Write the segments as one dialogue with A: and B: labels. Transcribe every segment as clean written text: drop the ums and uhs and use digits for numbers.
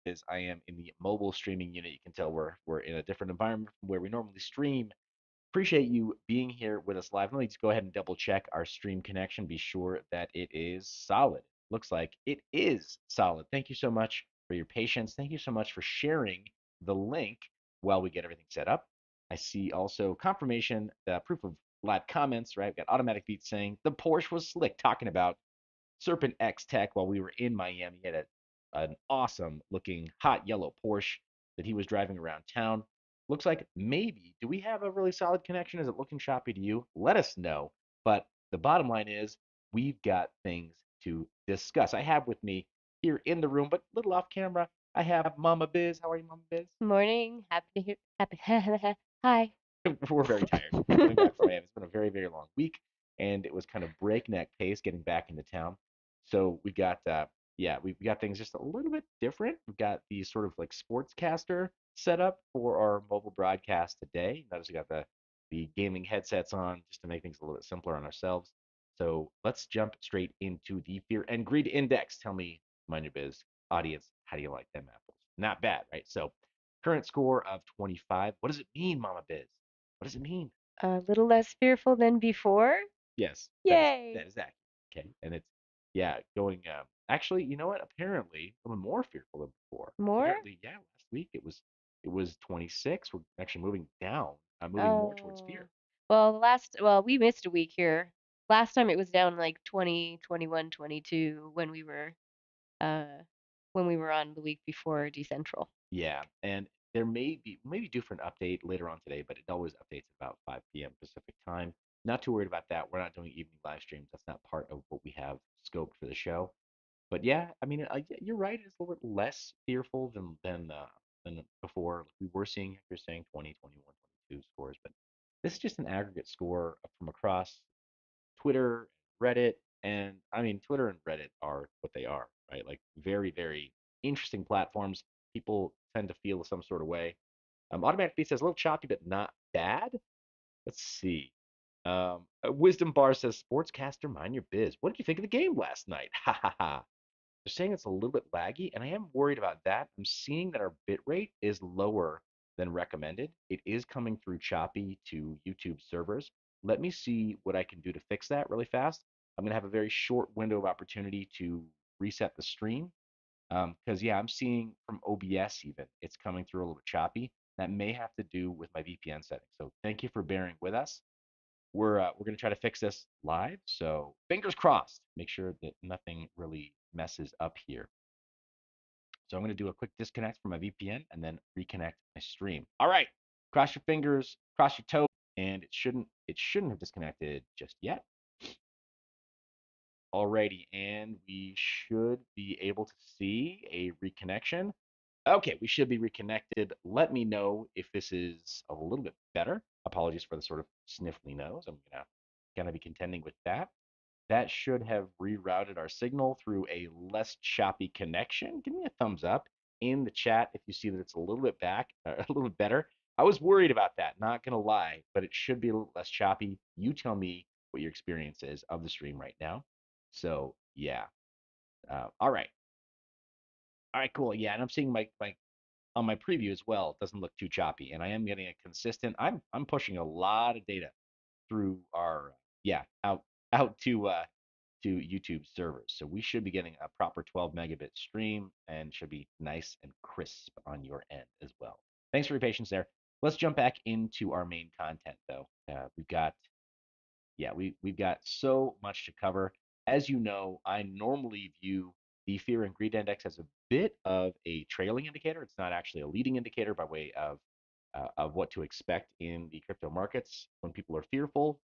A: is I am in the mobile streaming unit. You can tell we're in a different environment from where we normally stream. Appreciate you being here with us live. Let me just go ahead and double check our stream connection. Be sure that it is solid. Looks like it is solid. Thank you so much for your patience. Thank you so much for sharing the link while we get everything set up. I see also confirmation, the proof of live comments, right? We've got Automatic Beats saying the Porsche was slick, talking about Serpent X Tech while we were in Miami. He had an awesome looking hot yellow Porsche that he was driving around town. Looks like maybe, do we have a really solid connection? Is it looking choppy to you? Let us know. But the bottom line is we've got things to discuss. I have with me here in the room, but a little off camera, I have Mama Biz. How are you, Mama Biz?
B: Morning. Happy to hear. Happy. Hi.
A: We're very tired. Coming back from Miami. It's been a very, very long week, and it was kind of breakneck pace getting back into town. So we got, yeah, we got things just a little bit different. We've got the sort of like sportscaster setup for our mobile broadcast today. Notice we got the gaming headsets on just to make things a little bit simpler on ourselves. So let's jump straight into the fear and greed index. Tell me, mind your biz, audience, how do you like them apples? Not bad, right? So current score of 25. What does it mean, Mama Biz? What does it mean?
B: A little less fearful than before.
A: Yes,
B: Yay.
A: that is accurate. Okay, and it's yeah going. Actually, you know what? Apparently, a little more fearful than before.
B: More?
A: Apparently, yeah. Last week it was 26. We're actually moving down, moving more towards fear.
B: Oh. Well, we missed a week here. Last time it was down like 20, 21, 22 uh when we were on the week before Decentral.
A: Yeah, and there may be due for an update later on today, but it always updates at about 5 p.m. Pacific time. Not too worried about that. We're not doing evening live streams. That's not part of what we have scoped for the show. But yeah, I mean, yeah, you're right. It's a little bit less fearful than before. Like, we were seeing, you're saying 20, 21, 22 scores, but this is just an aggregate score from across Twitter, Reddit, and I mean, Twitter and Reddit are what they are, right? Like very, very interesting platforms. People tend to feel some sort of way. Automatic Beat says a little choppy, but not bad. Let's see. Wisdom Bar says, Sportscaster, mind your biz. What did you think of the game last night? Ha ha ha. They're saying it's a little bit laggy, and I am worried about that. I'm seeing that our bit rate is lower than recommended. It is coming through choppy to YouTube servers. Let me see what I can do to fix that really fast. I'm going to have a very short window of opportunity to reset the stream because, yeah, I'm seeing from OBS even it's coming through a little bit choppy. That may have to do with my VPN settings. So thank you for bearing with us. We're going to try to fix this live. So fingers crossed. Make sure that nothing really messes up here. So I'm going to do a quick disconnect from my VPN and then reconnect my stream. All right. Cross your fingers, cross your toes, and it shouldn't have disconnected just yet. Alrighty, and we should be able to see a reconnection. Okay, we should be reconnected. Let me know if this is a little bit better. Apologies for the sort of sniffly nose. I'm gonna be contending with that. That should have rerouted our signal through a less choppy connection. Give me a thumbs up in the chat if you see that it's a little bit back, a little bit better. I was worried about that, not gonna lie, but it should be a little less choppy. You tell me what your experience is of the stream right now. So yeah, all right, all right, cool. Yeah, and I'm seeing my on my preview as well. It doesn't look too choppy, and I am getting a consistent. I'm pushing a lot of data through our yeah out to YouTube servers. So we should be getting a proper 12 megabit stream and should be nice and crisp on your end as well. Thanks for your patience there. Let's jump back into our main content though. We've got yeah, we've got so much to cover. As you know, I normally view the fear and greed index as a bit of a trailing indicator. It's not actually a leading indicator by way of what to expect in the crypto markets. When people are fearful,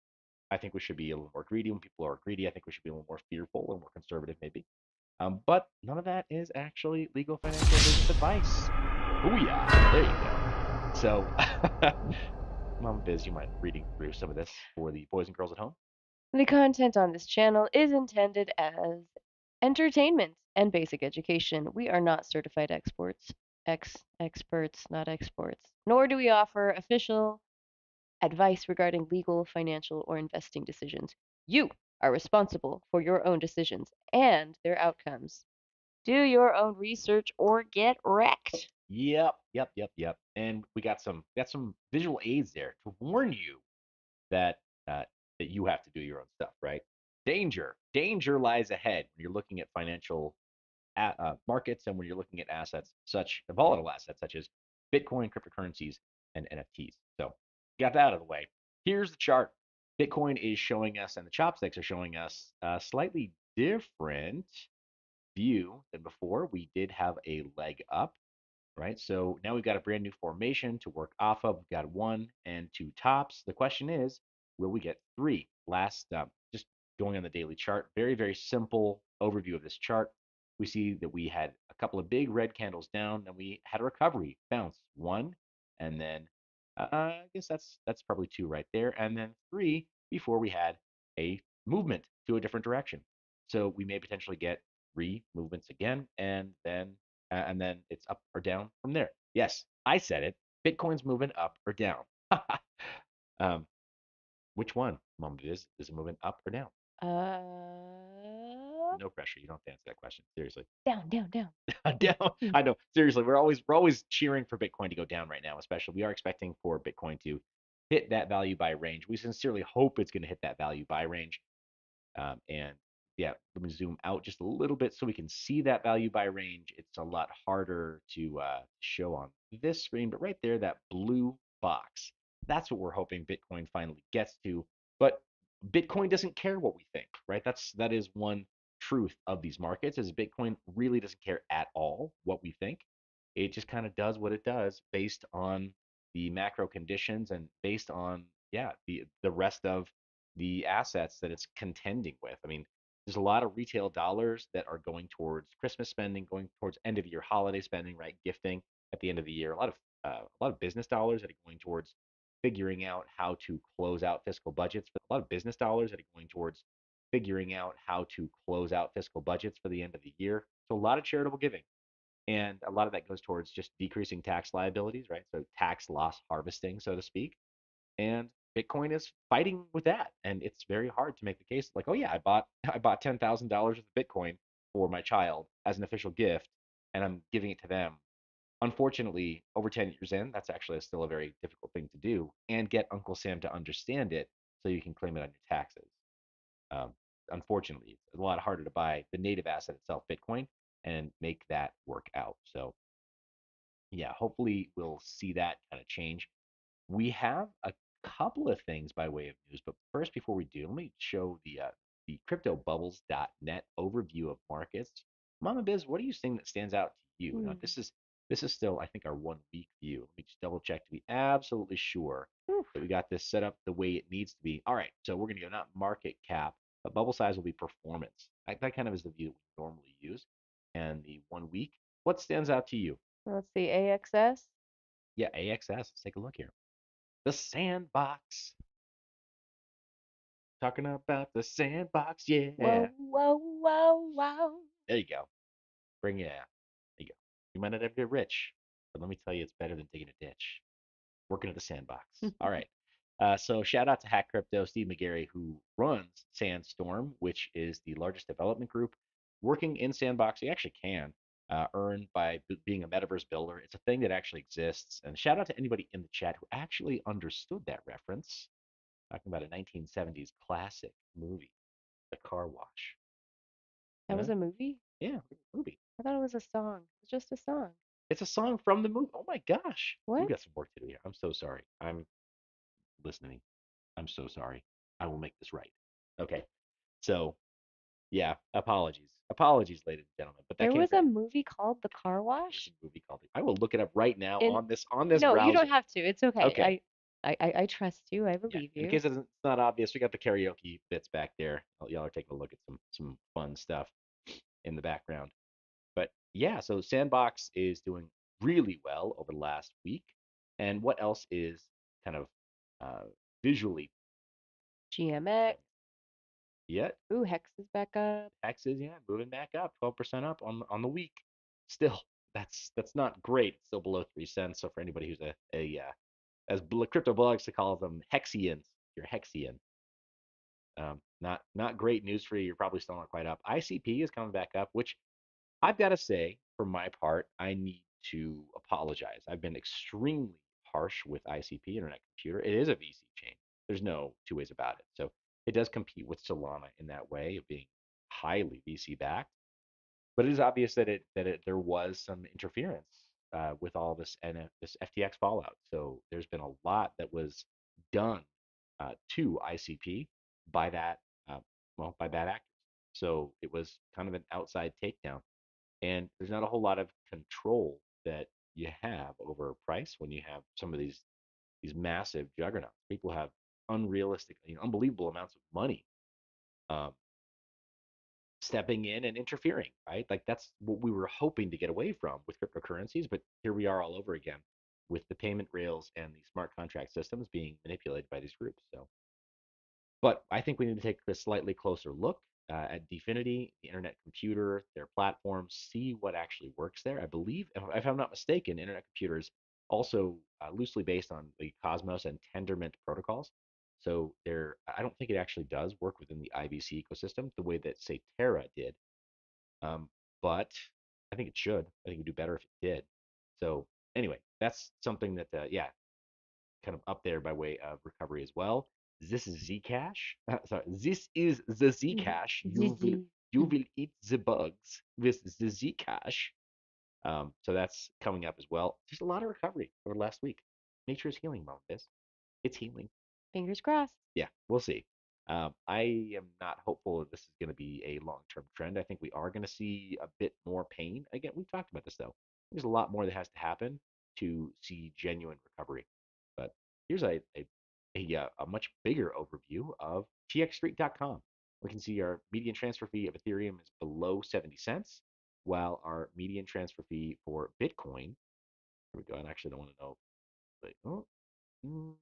A: I think we should be a little more greedy. When people are greedy, I think we should be a little more fearful and more conservative, maybe. But none of that is actually legal financial business advice. Booyah! There you go. So, Mom Biz, you mind reading through some of this for the boys and girls at home?
B: The content on this channel is intended as entertainment and basic education. We are not certified experts, not exports, nor do we offer official advice regarding legal, financial, or investing decisions. You are responsible for your own decisions and their outcomes. Do your own research or get wrecked.
A: Yep. And we got some visual aids there to warn you that that you have to do your own stuff, right? Danger lies ahead when you're looking at financial markets and when you're looking at assets such volatile assets such as Bitcoin, cryptocurrencies, and NFTs. So got that out of the way. Here's the chart. Bitcoin is showing us, and the chopsticks are showing us a slightly different view than before. We did have a leg up, right? So now we've got a brand new formation to work off of. We've got one and two tops. The question is, will we get three? Just going on the daily chart, very simple overview of this chart. We see that we had a couple of big red candles down, and we had a recovery bounce one, and then I guess that's probably two right there, and then three before we had a movement to a different direction. So we may potentially get three movements again, and then it's up or down from there. Yes, I said it. Bitcoin's moving up or down. um, which one, Mom? Is it moving up or down?
B: Uh,
A: No pressure. You don't have to answer that question. Seriously.
B: down, down, down.
A: Down. I know. Seriously, we're always cheering for Bitcoin to go down right now, especially. We are expecting for Bitcoin to hit that value buy range. We sincerely hope it's going to hit that value buy range. And yeah, let me zoom out just a little bit so we can see that value by range. It's a lot harder to show on this screen, but right there, that blue box, that's what we're hoping Bitcoin finally gets to. But Bitcoin doesn't care what we think, right? That is one truth of these markets is Bitcoin really doesn't care at all what we think. It just kind of does what it does based on the macro conditions and based on the rest of the assets that it's contending with. I mean, there's a lot of retail dollars that are going towards Christmas spending, going towards end of year holiday spending, right? Gifting at the end of the year. A lot of business dollars that are going towards figuring out how to close out fiscal budgets. A lot of business dollars that are going towards figuring out how to close out fiscal budgets for the end of the year. So a lot of charitable giving. And a lot of that goes towards just decreasing tax liabilities, right? So tax loss harvesting, so to speak. And Bitcoin is fighting with that, and it's very hard to make the case like, oh yeah, I bought $10,000 of Bitcoin for my child as an official gift, and I'm giving it to them. Unfortunately, over 10 years in, that's actually still a very difficult thing to do, and get Uncle Sam to understand it so you can claim it on your taxes. Um, Unfortunately, it's a lot harder to buy the native asset itself, Bitcoin, and make that work out. So yeah, hopefully we'll see that kind of change. We have a couple of things by way of news, but first, before we do, let me show the cryptobubbles.net overview of markets. Mama Biz, what are you seeing that stands out to you? Now,
B: Hmm.
A: this is still, I think, our 1 week view. Let me just double check to be absolutely sure
B: Oof.
A: that we got this set up the way it needs to be. All right, so we're going to go not market cap, but bubble size will be performance. That kind of is the view that we normally use. And the 1 week, what stands out to you?
B: Let's see, AXS.
A: Yeah, AXS. Let's take a look here. The sandbox. Talking about the sandbox,
B: Whoa,
A: yeah.
B: whoa, whoa, whoa.
A: There you go. Bring it out. There you go. You might not ever get rich, but let me tell you, it's better than digging a ditch. Working at the sandbox. All right. So shout out to Hack Crypto, Steve McGarry, who runs Sandstorm, which is the largest development group working in Sandbox. You actually can earn by being a metaverse builder. It's a thing that actually exists. And shout out to anybody in the chat who actually understood that reference. Talking about a 1970s classic movie, The Car Wash. You
B: That was
A: know?
B: a movie?
A: Yeah, movie.
B: I thought it was a song. It's just a song.
A: It's a song from the movie. Oh my gosh. We've
B: What?
A: got some work to do here. I'm so sorry. I'm listening. I'm so sorry. I will make this right. Okay. So, yeah, apologies. Apologies, ladies and gentlemen. But that
B: There
A: came
B: was
A: from
B: a movie called The Car
A: there's
B: Wash?
A: a movie called I will look it up right now
B: In
A: on this
B: No, you don't
A: browser.
B: have to. It's okay.
A: Okay.
B: I trust you. I
A: Yeah.
B: believe
A: In
B: you.
A: case it's not obvious, we got the karaoke bits back there. Y'all are taking a look at some fun stuff in the background. But yeah, so Sandbox is doing really well over the last week. And what else is kind of uh, visually
B: GMX.
A: yet?
B: Ooh, Hex is back up.
A: X is yeah moving back up, 12% up on the week. Still, that's not great. It's still below 3 cents. So for anybody who's a as crypto blogs to call them Hexians, you're Hexian. Not great news for you. You're probably still not quite up. ICP is coming back up, which I've got to say, for my part, I need to apologize. I've been extremely harsh with ICP, Internet Computer. It is a VC chain. There's no two ways about it. So it does compete with Solana in that way of being highly VC backed. But it is obvious that there was some interference with all this and this FTX fallout. So there's been a lot that was done to ICP by that uh, by bad actors. So it was kind of an outside takedown, and there's not a whole lot of control that you have over price when you have some of these massive juggernauts. People have unrealistic, unbelievable amounts of money um, stepping in and interfering, right? Like that's what we were hoping to get away from with cryptocurrencies, but here we are all over again with the payment rails and the smart contract systems being manipulated by these groups. So, but I think we need to take a slightly closer look at Dfinity, the Internet Computer, their platforms, see what actually works there. I believe, if I'm not mistaken, Internet Computer is also loosely based on the Cosmos and Tendermint protocols. So I don't think it actually does work within the IBC ecosystem the way that, say, Terra did. Um, but I think it should. I think it would do better if it did. So anyway, that's something that, yeah, kind of up there by way of recovery as well. This is Zcash. Sorry, this is the Zcash.
B: Zizi.
A: You will eat the bugs with the Zcash. So that's coming up as well. There's a lot of recovery over last week. Nature is healing, Mom. It's healing.
B: Fingers crossed.
A: Yeah, we'll see. I am not hopeful that this is going to be a long-term trend. I think we are going to see a bit more pain. Again, we talked about this though. There's a lot more that has to happen to see genuine recovery. But here's a much bigger overview of txstreet.com. We can see our median transfer fee of Ethereum is below 70 cents, while our median transfer fee for Bitcoin, here we go. I actually don't want to know. Like, oh, Mm,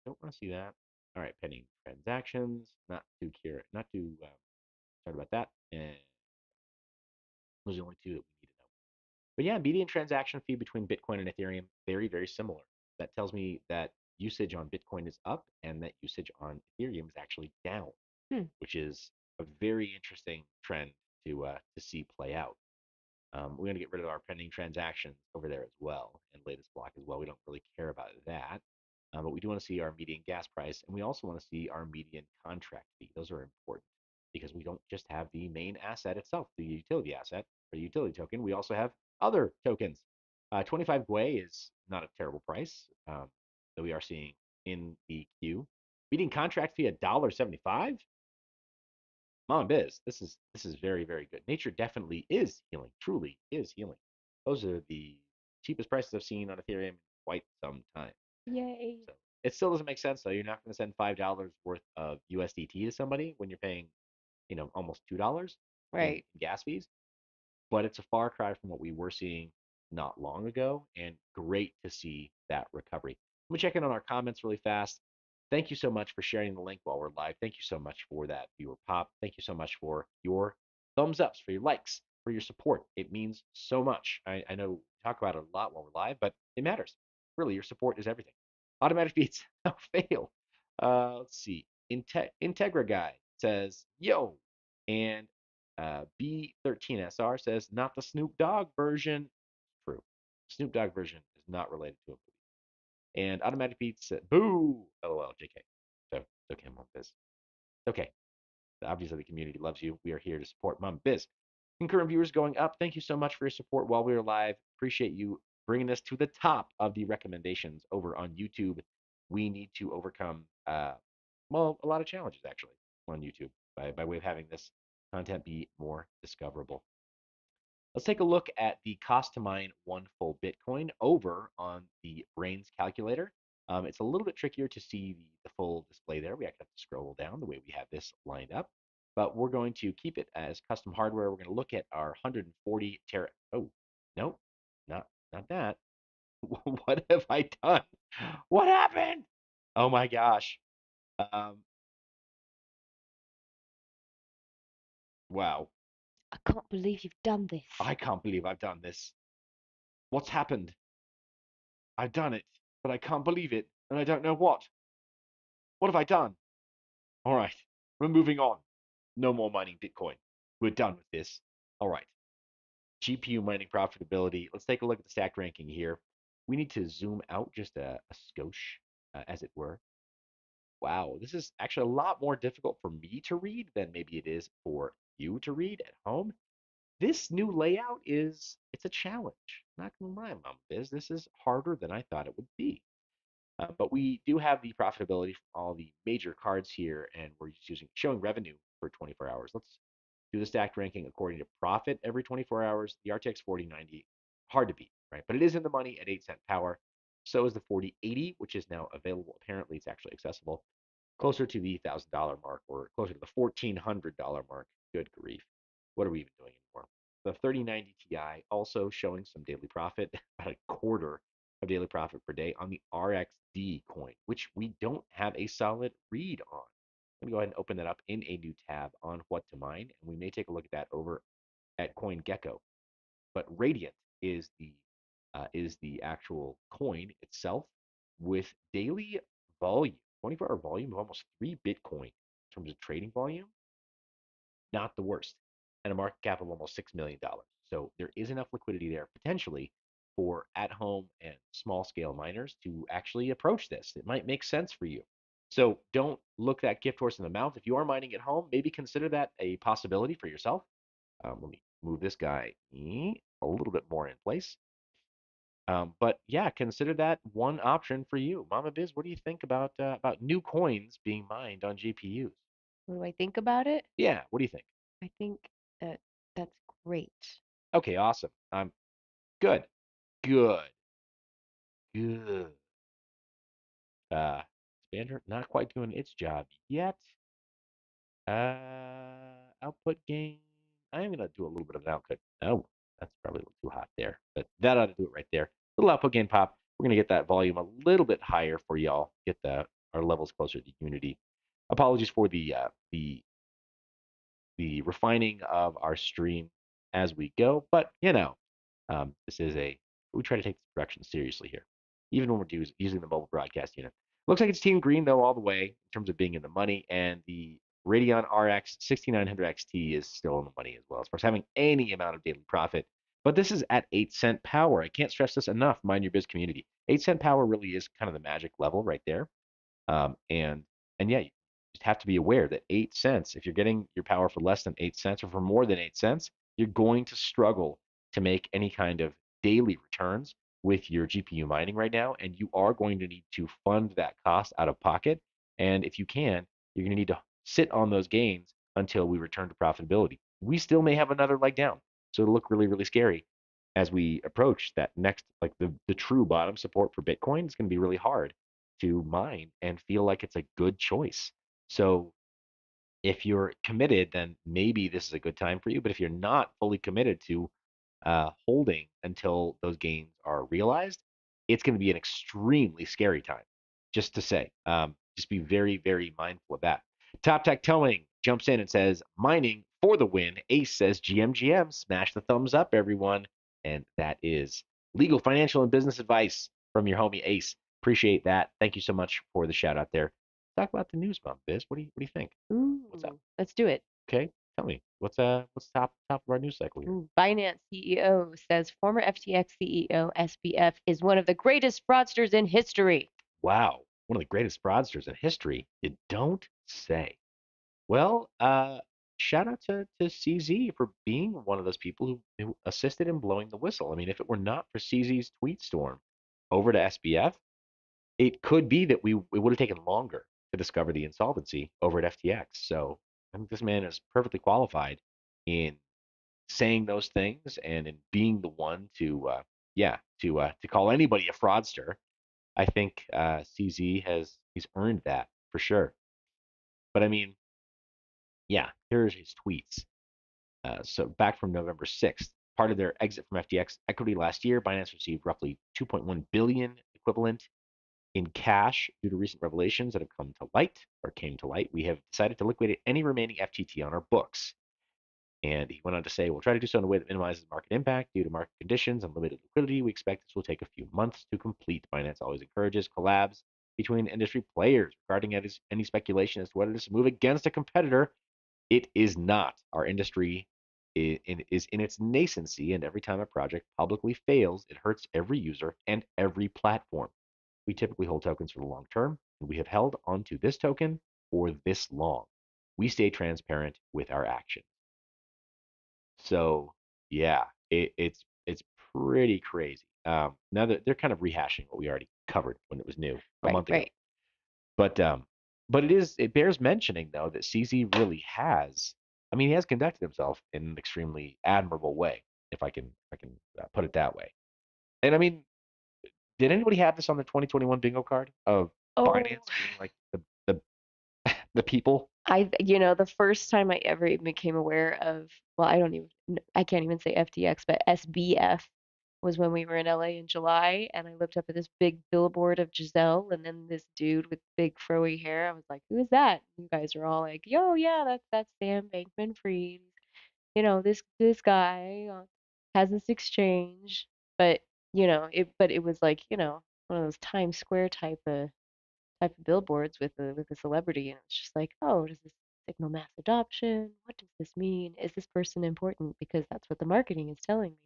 A: don't want to see that. All right, pending transactions. Not too sorry about that. And those are the only two that we need to know. But yeah, median transaction fee between Bitcoin and Ethereum, very, very similar. That tells me that usage on Bitcoin is up and that usage on Ethereum is actually down,
B: Hmm.
A: which is a very interesting trend to see play out. We're going to get rid of our pending transactions over there as well, and latest block as well. We don't really care about that. But we do want to see our median gas price, and we also want to see our median contract fee. Those are important because we don't just have the main asset itself, the utility asset or the utility token. We also have other tokens. 25 Gwei is not a terrible price that we are seeing in the queue. Median contract fee $1.75. Mom Biz, this is very, very good. Nature definitely is healing, truly is healing. Those are the cheapest prices I've seen on Ethereum in quite some time.
B: Yay.
A: So it still doesn't make sense though. You're not going to send $5 worth of USDT to somebody when you're paying, almost $2 in
B: Right.
A: gas fees. But it's a far cry from what we were seeing not long ago, and great to see that recovery. Let me check in on our comments really fast. Thank you so much for sharing the link while we're live. Thank you so much for that viewer pop. Thank you so much for your thumbs ups, for your likes, for your support. It means so much. I know we talk about it a lot while we're live, but it matters. Really, your support is everything. Automatic beats, fail. Let's see. Integra guy says, yo, and B13SR says, not the Snoop Dogg version. True. Snoop Dogg version is not related to a movie. And Automatic Beats said, boo, LOL, JK. So it's okay, Mom Biz. It's okay. Obviously, the community loves you. We are here to support Mom Biz. Concurrent viewers going up. Thank you so much for your support while we were live. Appreciate you bringing us to the top of the recommendations over on YouTube. We need to overcome, well, a lot of challenges actually on YouTube by way of having this content be more discoverable. Let's take a look at the cost to mine one full Bitcoin over on the Brains calculator. It's a little bit trickier to see the full display there. We actually have to scroll down the way we have this lined up, but we're going to keep it as custom hardware. We're going to look at our 140 tera. Oh, no, not that. What have I done? What happened? Oh my gosh. Um, wow.
B: I can't believe you've done this.
A: I can't believe I've done this. What's happened? I've done it, but I can't believe it, and I don't know what. What have I done? All right, we're moving on. No more mining Bitcoin. We're done with this. All right. GPU mining profitability. Let's take a look at the stack ranking here. We need to zoom out just a skosh, as it were. Wow, this is actually a lot more difficult for me to read than maybe it is for you to read at home. This new layout it's a challenge. Not gonna lie, Mom Biz. This is harder than I thought it would be. But we do have the profitability from all the major cards here, and we're just showing revenue for 24 hours. Let's do the stacked ranking according to profit every 24 hours. The RTX 4090, hard to beat, right? But it is in the money at 8 cent power. So is the 4080, which is now available. Apparently, it's actually accessible closer to the $1,000 mark or closer to the $1,400 mark. Good grief. What are we even doing anymore? The 3090 Ti also showing some daily profit, about a quarter of daily profit per day on the RXD coin, which we don't have a solid read on. I'm going to go ahead and open that up in a new tab on what to mine, and we may take a look at that over at CoinGecko. But Radiant is the actual coin itself with daily volume, 24-hour volume of almost 3 Bitcoin in terms of trading volume. Not the worst, and a market cap of almost $6 million. So there is enough liquidity there potentially for at-home and small-scale miners to actually approach this. It might make sense for you. So don't look that gift horse in the mouth. If you are mining at home, maybe consider that a possibility for yourself. Let me move this guy a little bit more in place. But yeah, consider that one option for you. Mama Biz, what do you think about new coins being mined on GPUs?
B: What do I think about it?
A: Yeah, what do you think?
B: I think that that's great.
A: Okay, awesome. Good, good, good. Uh, Expander not quite doing its job yet. Output gain. I am gonna do a little bit of an output. Oh, that's probably a little too hot there, but that ought to do it right there. Little output gain pop. We're gonna get that volume a little bit higher for y'all. Get our levels closer to unity. Apologies for the refining of our stream as we go, but this is we try to take this production seriously here, even when we're using the mobile broadcast unit. Looks like it's Team Green though all the way in terms of being in the money, and the Radeon RX 6900 XT is still in the money as well as far as having any amount of daily profit. But this is at 8 cent power. I can't stress this enough, mind your biz community. 8 cent power really is kind of the magic level right there. Um, and and yeah, you just have to be aware that 8 cents, if you're getting your power for less than 8 cents or for more than 8 cents, you're going to struggle to make any kind of daily returns with your GPU mining right now, and you are going to need to fund that cost out of pocket. And if you can, you're going to need to sit on those gains until we return to profitability. We still may have another leg down, so it'll look really, really scary as we approach that next, like the true bottom support for Bitcoin. It's going to be really hard to mine and feel like it's a good choice. So if you're committed, then maybe this is a good time for you. But if you're not fully committed to holding until those gains are realized, it's going to be an extremely scary time. Just to say, just be very, very mindful of that. Top Tech Towing jumps in and says, mining for the win. Ace says, GM, smash the thumbs up, everyone. And that is legal, financial, and business advice from your homie Ace. Appreciate that. Thank you so much for the shout out there. Talk about the news, Bump Biz. What do you think? What's up?
B: Ooh, let's do it.
A: Okay, tell me what's top of our news cycle here.
B: Ooh, Binance CEO says former FTX CEO SBF is one of the greatest fraudsters in history.
A: Wow, one of the greatest fraudsters in history. You don't say. Well, shout out to CZ for being one of those people who assisted in blowing the whistle. I mean, if it were not for CZ's tweet storm over to SBF, it could be that it would have taken longer to discover the insolvency over at FTX. So I think this man is perfectly qualified in saying those things and in being the one to call anybody a fraudster. I think CZ he's earned that for sure. But I mean, yeah, here's his tweets. So back from November 6th, part of their exit from FTX equity last year, Binance received roughly 2.1 billion equivalent in cash due to recent revelations that have come to light or came to light. We have decided to liquidate any remaining FTT on our books. And he went on to say, we'll try to do so in a way that minimizes market impact due to market conditions and limited liquidity. We expect this will take a few months to complete. Binance always encourages collabs between industry players regarding any speculation as to whether this move against a competitor. It is not. Our industry is in its nascency, and every time a project publicly fails, it hurts every user and every platform. We typically hold tokens for the long term, and we have held onto this token for this long. We stay transparent with our actions. So yeah, it's pretty crazy. Now that they're kind of rehashing what we already covered when it was new a
B: Right,
A: month ago.
B: right.
A: But it bears mentioning though that CZ really has. I mean, he has conducted himself in an extremely admirable way, if I can put it that way. And I mean, did anybody have this on the 2021 bingo card of
B: Oh,
A: Binance being like the the people?
B: the first time I ever even became aware of, well, I can't even say FTX, but SBF was when we were in LA in July, and I looked up at this big billboard of Giselle, and then this dude with big froey hair. I was like, "Who is that?" You guys are all like, "Yo, yeah, that's Sam Bankman-Fried. This guy has this exchange." But it was like one of those Times Square type of billboards with a celebrity, and it's just like, oh, does this signal mass adoption? What does this mean? Is this person important? Because that's what the marketing is telling me.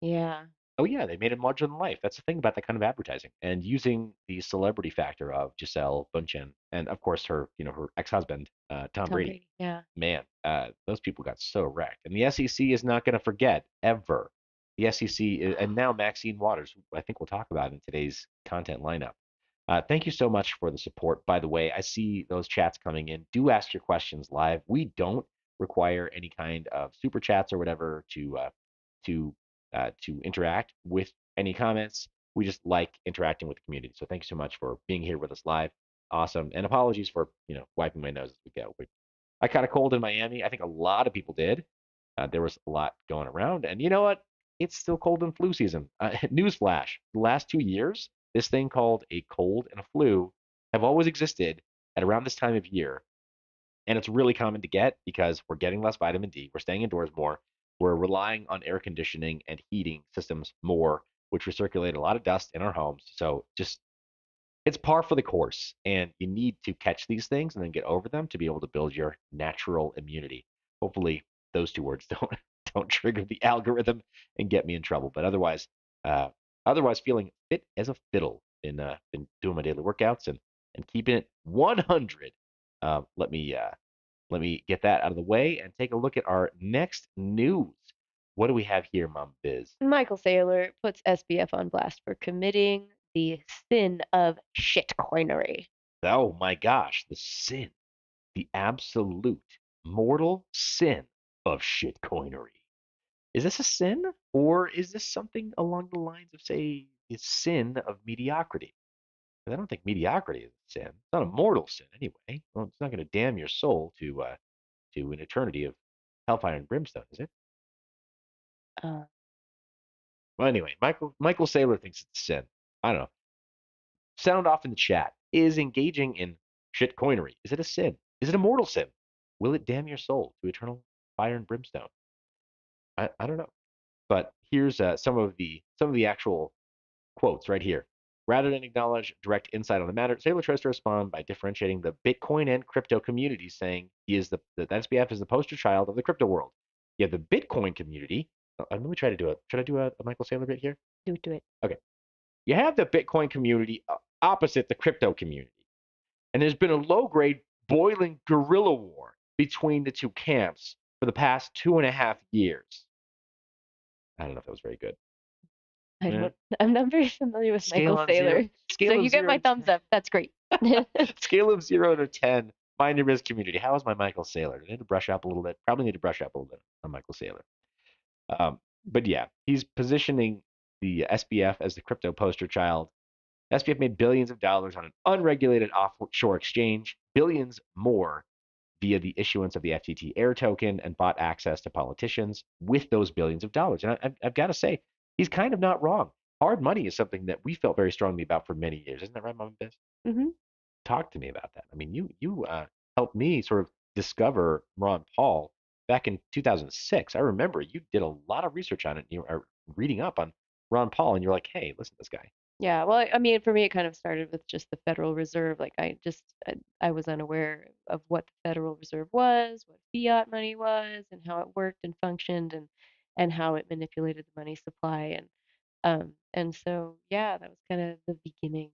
B: Yeah.
A: Oh yeah, they made it larger than life. That's the thing about that kind of advertising, and using the celebrity factor of Giselle Bundchen, and of course her ex-husband, Tom
B: Tom
A: Brady.
B: Brady. Yeah.
A: Man, those people got so wrecked, and the SEC is not going to forget ever. The SEC and now Maxine Waters, I think we'll talk about in today's content lineup. Thank you so much for the support. By the way, I see those chats coming in. Do ask your questions live. We don't require any kind of super chats or whatever to to interact with any comments. We just like interacting with the community. So thank you so much for being here with us live. Awesome. And apologies for wiping my nose as we go. I caught a cold in Miami. I think a lot of people did. There was a lot going around, and you know what? It's still cold and flu season. Newsflash: the last 2 years, this thing called a cold and a flu have always existed at around this time of year, and it's really common to get because we're getting less vitamin D, we're staying indoors more, we're relying on air conditioning and heating systems more, which recirculate a lot of dust in our homes. So just it's par for the course, and you need to catch these things and then get over them to be able to build your natural immunity. Hopefully, those two words don't trigger the algorithm and get me in trouble. But uh, otherwise feeling fit as a fiddle. Been doing my daily workouts and keeping it 100. Let me get that out of the way and take a look at our next news. What do we have here, Mom Biz?
B: Michael Saylor puts SBF on blast for committing the sin of shitcoinery.
A: Oh my gosh, the sin, the absolute mortal sin of shitcoinery. Is this a sin, or is this something along the lines of, say, the sin of mediocrity? Because I don't think mediocrity is a sin. It's not a mortal sin anyway. Well, it's not going to damn your soul to an eternity of hellfire and brimstone, is it?
B: Uh,
A: Well, anyway, Michael Saylor thinks it's a sin. I don't know. Sound off in the chat. Is engaging in shitcoinery, is it a sin? Is it a mortal sin? Will it damn your soul to eternal fire and brimstone? I don't know. But here's some of the actual quotes right here. Rather than acknowledge direct insight on the matter, Saylor tries to respond by differentiating the Bitcoin and crypto communities, saying he is the SBF is the poster child of the crypto world. You have the Bitcoin community. Let me try to do it. Should I do a Michael Saylor bit here?
B: do it.
A: Okay. You have the Bitcoin community opposite the crypto community. And there's been a low grade boiling guerrilla war between the two camps for the past 2.5 years. I don't know if that was very good.
B: I
A: Eh.
B: don't. I'm not very familiar with Michael Saylor, so
A: Scale of
B: you get
A: zero
B: my
A: to
B: thumbs
A: 10.
B: up. That's great.
A: Scale of 0 to 10. Mind your risk community. How is my Michael Saylor? I need to brush up a little bit. Probably need to brush up a little bit on Michael Saylor. But yeah, he's positioning the SBF as the crypto poster child. SBF made billions of dollars on an unregulated offshore exchange, billions more via the issuance of the FTT Air token, and bought access to politicians with those billions of dollars. And I've got to say, he's kind of not wrong. Hard money is something that we felt very strongly about for many years. Isn't that right, Mom and Biz?
B: hmm
A: Talk to me about that. I mean, you helped me sort of discover Ron Paul back in 2006. I remember you did a lot of research on it. You were reading up on Ron Paul, and you're like, hey, listen to this guy.
B: Yeah, well, I mean, for me, it kind of started with just the Federal Reserve. Like, I was unaware of what the Federal Reserve was, what fiat money was, and how it worked and functioned, and how it manipulated the money supply. And so, yeah, that was kind of the beginning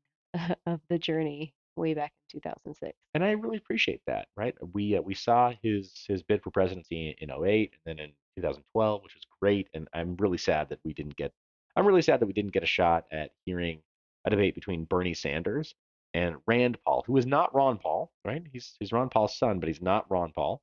B: of the journey way back in 2006.
A: And I really appreciate that, right? We saw his bid for presidency in '08 and then in 2012, which was great. And I'm really sad that we didn't get a shot at hearing a debate between Bernie Sanders and Rand Paul, who is not Ron Paul, right? He's Ron Paul's son, but he's not Ron Paul.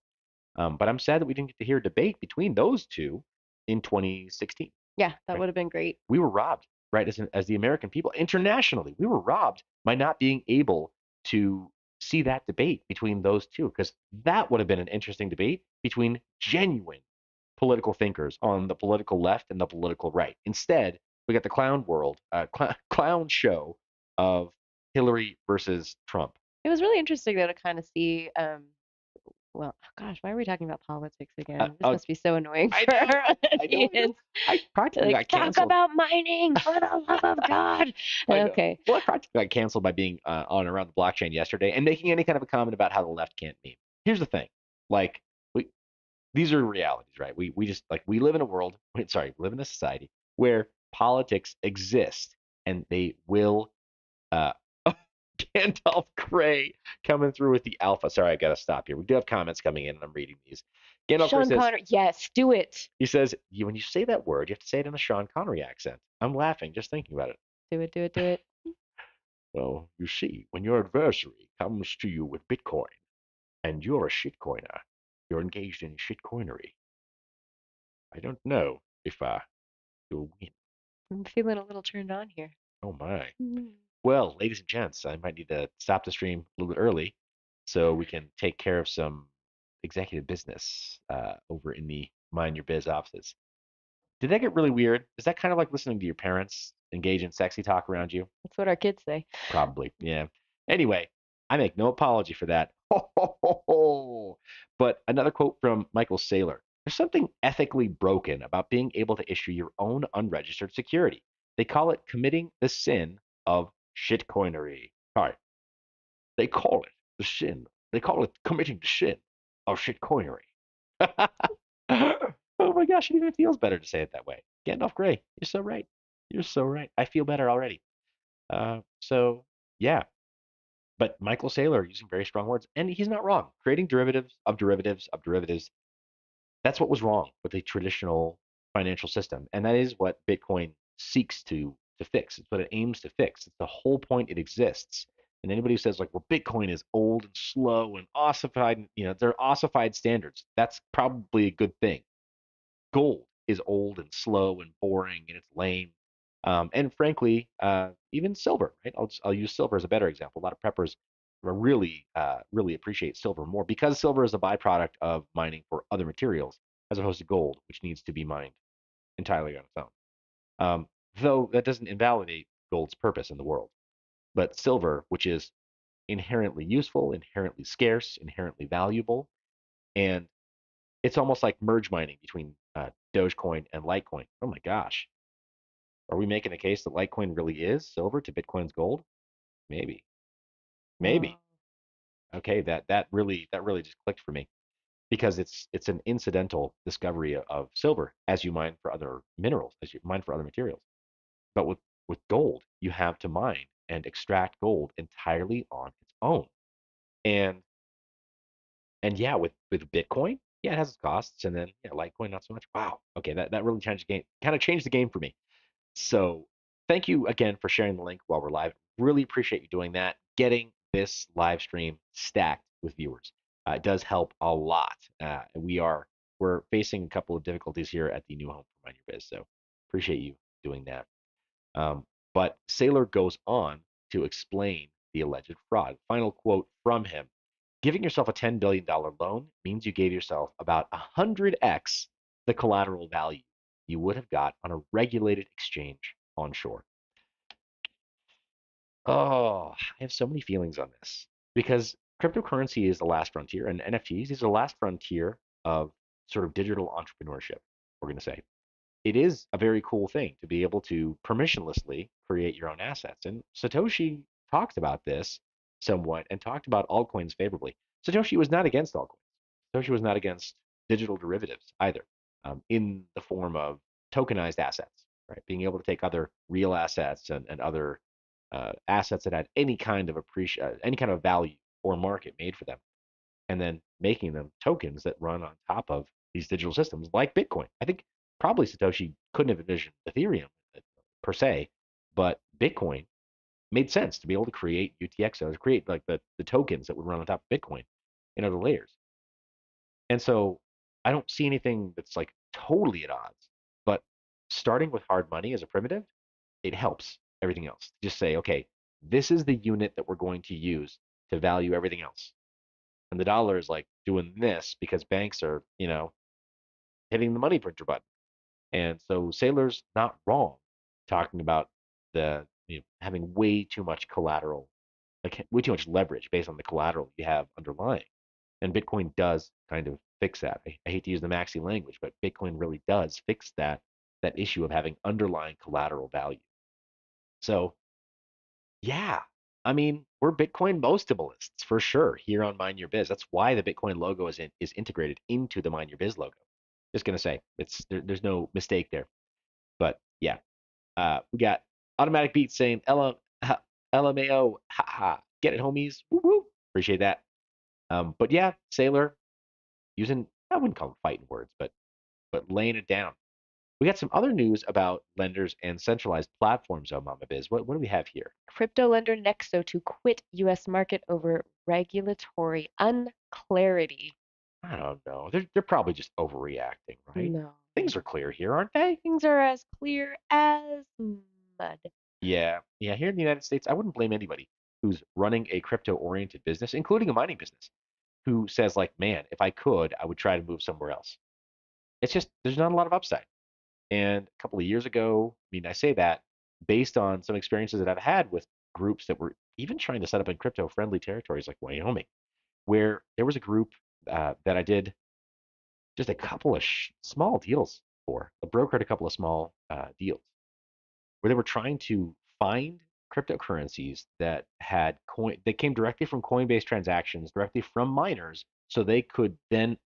A: But I'm sad that we didn't get to hear a debate between those two in 2016,
B: Yeah, that
A: right?
B: would have been great.
A: We were robbed, right? As the American people, internationally, we were robbed by not being able to see that debate between those two, because that would have been an interesting debate between genuine political thinkers on the political left and the political right. Instead, we got the clown show of Hillary versus Trump.
B: It was really interesting though to kind of see well, gosh, why are we talking about politics
A: Uh,
B: again? This
A: uh,
B: must be so annoying
A: I
B: for
A: know,
B: our
A: I know.
B: audience.
A: I practically
B: Like,
A: got
B: talk
A: canceled.
B: about mining for the love of God.
A: I know.
B: Okay.
A: Well, I practically got canceled by being on around the blockchain yesterday and making any kind of a comment about how the left can't meme. Here's the thing, like we these are realities, right? We just like we live in a world. Sorry, live in a society where politics exist and they will. Uh, Gandalf Gray coming through with the alpha. Sorry, I got to stop here. We do have comments coming in, and I'm reading these. Gandalf Gray
B: Sean
A: says,
B: Connery, yes, do it.
A: he says, when you say that word, you have to say it in a Sean Connery accent. I'm laughing just thinking about it.
B: Do it, do it, do it.
A: Well, you see, when your adversary comes to you with Bitcoin and you're a shitcoiner, you're engaged in shitcoinery. I don't know if you'll win.
B: I'm feeling a little turned on here.
A: Oh my.
B: Mm.
A: Well, ladies and gents, I might need to stop the stream a little bit early so we can take care of some executive business over in the Mind Your Biz offices. Did that get really weird? Is that kind of like listening to your parents engage in sexy talk around you?
B: That's what our kids say.
A: Probably, yeah. Anyway, I make no apology for that. Ho, ho, ho, ho. But another quote from Michael Saylor. There's something ethically broken about being able to issue your own unregistered security. They call it committing the sin of shitcoinery. All right. They call it the sin. They call it committing the sin of shitcoinery. Oh my gosh, it even feels better to say it that way. Gandalf Grey, you're so right. You're so right. I feel better already. So yeah, but Michael Saylor using very strong words, and he's not wrong. Creating derivatives of derivatives of derivatives, that's what was wrong with the traditional financial system, and that is what Bitcoin seeks to fix. It's what it aims to fix. It's the whole point it exists. And anybody who says like, well, Bitcoin is old and slow and ossified, they're ossified standards. That's probably a good thing. Gold is old and slow and boring and it's lame. And frankly, even silver, right? I'll use silver as a better example. A lot of preppers really appreciate silver more because silver is a byproduct of mining for other materials as opposed to gold, which needs to be mined entirely on its own. Um, though that doesn't invalidate gold's purpose in the world. But silver, which is inherently useful, inherently scarce, inherently valuable, and it's almost like merge mining between Dogecoin and Litecoin. Oh my gosh, are we making a case that Litecoin really is silver to Bitcoin's gold? Maybe,
B: Whoa.
A: maybe. Okay, that really just clicked for me because it's an incidental discovery of silver as you mine for other minerals, as you mine for other materials. But with gold, you have to mine and extract gold entirely on its own. And and yeah, with Bitcoin, yeah, it has its costs, and then yeah, Litecoin not so much. Wow, okay, that really changed the game. Kind of changed the game for me. So thank you again for sharing the link while we're live. Really appreciate you doing that. Getting this live stream stacked with viewers. It does help a lot. We're facing a couple of difficulties here at the new home for Mind Your Biz, so appreciate you doing that. But Saylor goes on to explain the alleged fraud. Final quote from him: giving yourself a $10 billion loan means you gave yourself about 100x the collateral value you would have got on a regulated exchange onshore. Oh, I have so many feelings on this because cryptocurrency is the last frontier, and NFTs is the last frontier of sort of digital entrepreneurship, we're going to say. it is a very cool thing to be able to permissionlessly create your own assets. And Satoshi talked about this somewhat and talked about altcoins favorably. Satoshi was not against altcoins. Satoshi was not against digital derivatives either, in the form of tokenized assets, right? Being able to take other real assets and other assets that had any kind of value or market made for them, and then making them tokens that run on top of these digital systems like Bitcoin. I think probably Satoshi couldn't have envisioned Ethereum per se, but Bitcoin made sense to be able to create UTXOs, create like the tokens that would run on top of Bitcoin in other layers. And so I don't see anything that's like totally at odds, but starting with hard money as a primitive, it helps everything else. Just say, okay, this is the unit that we're going to use to value everything else. And the dollar is like doing this because banks are, hitting the money printer button. And so Saylor's not wrong talking about having way too much collateral, like way too much leverage based on the collateral you have underlying. And Bitcoin does kind of fix that. I hate to use the Maxine language, but Bitcoin really does fix that issue of having underlying collateral value. So yeah, I mean, we're Bitcoin mostabilists for sure here on Mind Your Biz. That's why the Bitcoin logo is integrated into the Mind Your Biz logo. Just gonna say, there's no mistake there. But yeah, we got automatic beats saying LMAO, ha ha, get it, homies. Woo woo. Appreciate that. But yeah, Sailor using, I wouldn't call them fighting words, but laying it down. We got some other news about lenders and centralized platforms on Mama Biz. What do we have here?
B: Crypto lender Nexo to quit U.S. market over regulatory unclarity.
A: I don't know. They're probably just overreacting, right?
B: No.
A: Things are clear here, aren't they?
B: Things are as clear as mud.
A: Yeah, yeah. Here in the United States, I wouldn't blame anybody who's running a crypto-oriented business, including a mining business, who says like, man, if I could, I would try to move somewhere else. It's just there's not a lot of upside. And a couple of years ago, I mean, I say that based on some experiences that I've had with groups that were even trying to set up in crypto-friendly territories like Wyoming, where there was a group that I did just a couple of small deals for, brokered a couple of small deals where they were trying to find cryptocurrencies that had coin that came directly from Coinbase transactions, directly from miners, so they could then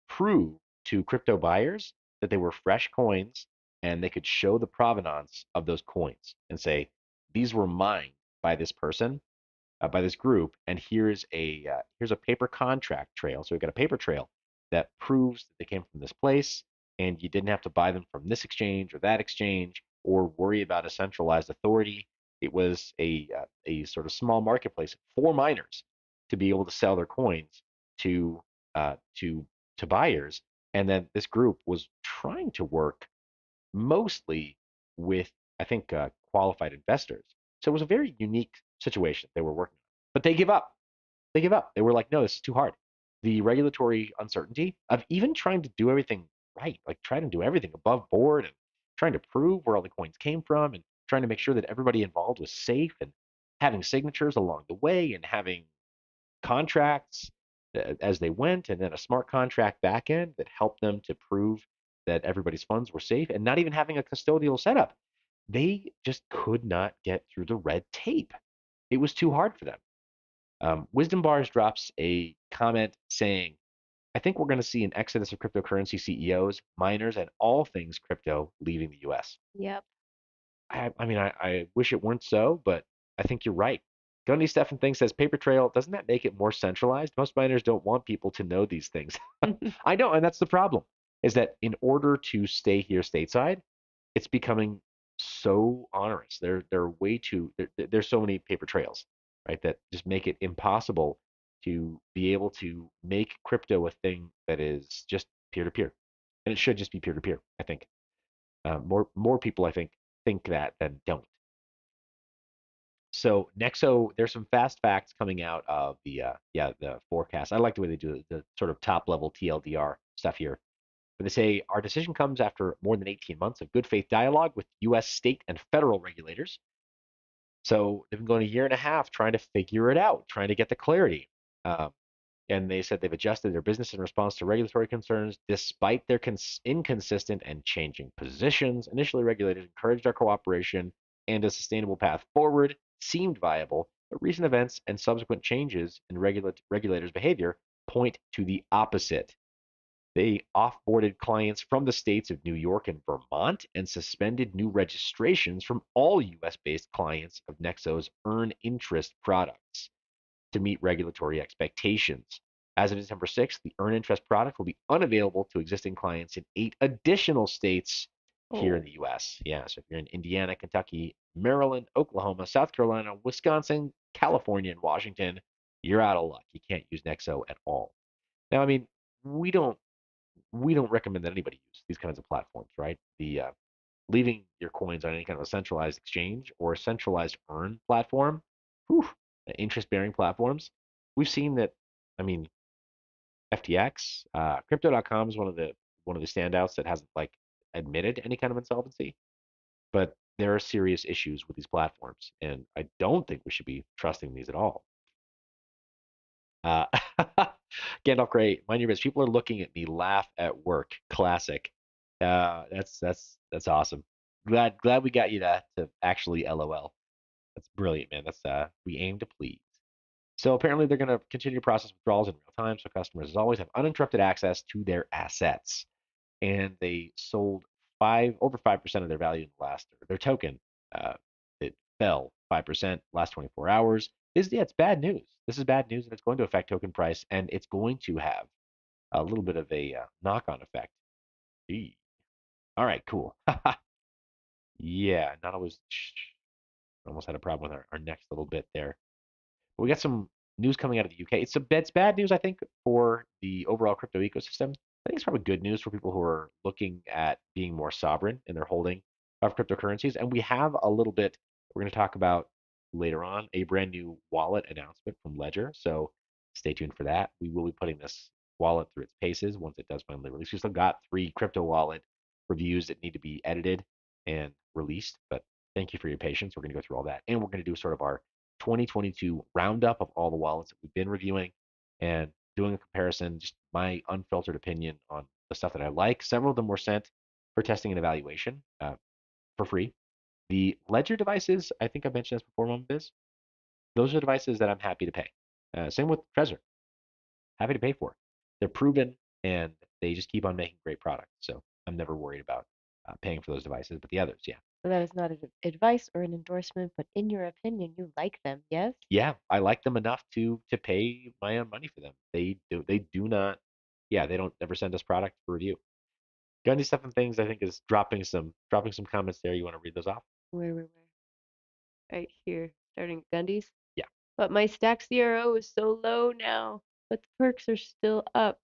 A: prove to crypto buyers that they were fresh coins, and they could show the provenance of those coins and say these were mined by this person, by this group, and here's a paper contract trail. So we've got a paper trail that proves that they came from this place, and you didn't have to buy them from this exchange or that exchange or worry about a centralized authority. It was a sort of small marketplace for miners to be able to sell their coins to uh, to to buyers, and then this group was trying to work mostly with, I think, qualified investors. So it was a very unique situation they were working on. But they give up. They give up. They were like, no, this is too hard. The regulatory uncertainty of even trying to do everything right, like trying to do everything above board and trying to prove where all the coins came from and trying to make sure that everybody involved was safe and having signatures along the way and having contracts as they went, and then a smart contract backend that helped them to prove that everybody's funds were safe, and not even having a custodial setup. They just could not get through the red tape. It was too hard for them. Wisdom Bars drops a comment saying, I think we're going to see an exodus of cryptocurrency CEOs, miners, and all things crypto leaving the US.
B: Yep.
A: I wish it weren't so, but I think you're right. Gundy Stefan Thing says paper trail, doesn't that make it more centralized? Most miners don't want people to know these things. I know, and that's the problem, is that in order to stay here stateside, it's becoming so onerous. There are way too there's so many paper trails, right, that just make it impossible to be able to make crypto a thing that is just peer to peer. And it should just be peer to peer, I think. More people, I think that than don't. So Nexo, there's some fast facts coming out of the forecast. I like the way they do the sort of top level TLDR stuff here. But they say our decision comes after more than 18 months of good faith dialogue with U.S. state and federal regulators. So they've been going a year and a half trying to figure it out, trying to get the clarity. Um, And they said they've adjusted their business in response to regulatory concerns despite their inconsistent and changing positions. Initially, regulators encouraged our cooperation and a sustainable path forward seemed viable, but recent events and subsequent changes in regulators' behavior point to the opposite. They offboarded clients from the states of New York and Vermont and suspended new registrations from all US based clients of Nexo's earn interest products to meet regulatory expectations. As of December 6th, the earn interest product will be unavailable to existing clients in 8 additional states here in
B: Oh,
A: the US. Yeah, so if you're in Indiana, Kentucky, Maryland, Oklahoma, South Carolina, Wisconsin, California, and Washington, you're out of luck. You can't use Nexo at all. Now, I mean, we don't we don't recommend that anybody use these kinds of platforms, right? The leaving your coins on any kind of a centralized exchange or a centralized earn platform, whew, interest-bearing platforms. We've seen that. I mean, FTX, crypto.com is one of the standouts that hasn't like admitted any kind of insolvency, but there are serious issues with these platforms, and I don't think we should be trusting these at all. Uh, Gandalf Gray, mind your business. People are looking at me laugh at work. Classic. That's awesome. Glad we got you to actually LOL. That's brilliant, man. That's we aim to please. So apparently they're going to continue to process withdrawals in real time, so customers as always have uninterrupted access to their assets. And they sold over 5% of their value in the last their token. Uh, it fell 5% last 24 hours. It's bad news. This is bad news, and it's going to affect token price, and it's going to have a little bit of a knock-on effect. Gee. All right, cool. Yeah, not always. Almost had a problem with our next little bit there. But we got some news coming out of the UK. It's bad news, I think, for the overall crypto ecosystem. I think it's probably good news for people who are looking at being more sovereign in their holding of cryptocurrencies. And we have a little bit we're going to talk about later on a brand new wallet announcement from Ledger. So stay tuned for that. We will be putting this wallet through its paces once it does finally release. We still got 3 crypto wallet reviews that need to be edited and released, but thank you for your patience. We're going to go through all that, and we're going to do sort of our 2022 roundup of all the wallets that we've been reviewing and doing a comparison, just my unfiltered opinion on the stuff that I like. Several of them were sent for testing and evaluation for free. The Ledger devices, I think I mentioned this before, Mom Biz. Those are devices that I'm happy to pay. Same with Trezor, happy to pay for. They're proven and they just keep on making great products. So I'm never worried about paying for those devices. But the others, yeah,
B: so that is not advice or an endorsement, but in your opinion, you like them, yes?
A: yeah, I like them enough to pay my own money for them. They do not, yeah, they don't ever send us product for review. Got any stuff and things I think is dropping some comments there. You want to read those off?
B: Where? Right here, starting at Gundy's.
A: Yeah.
B: But my stack CRO is so low now, but the perks are still up.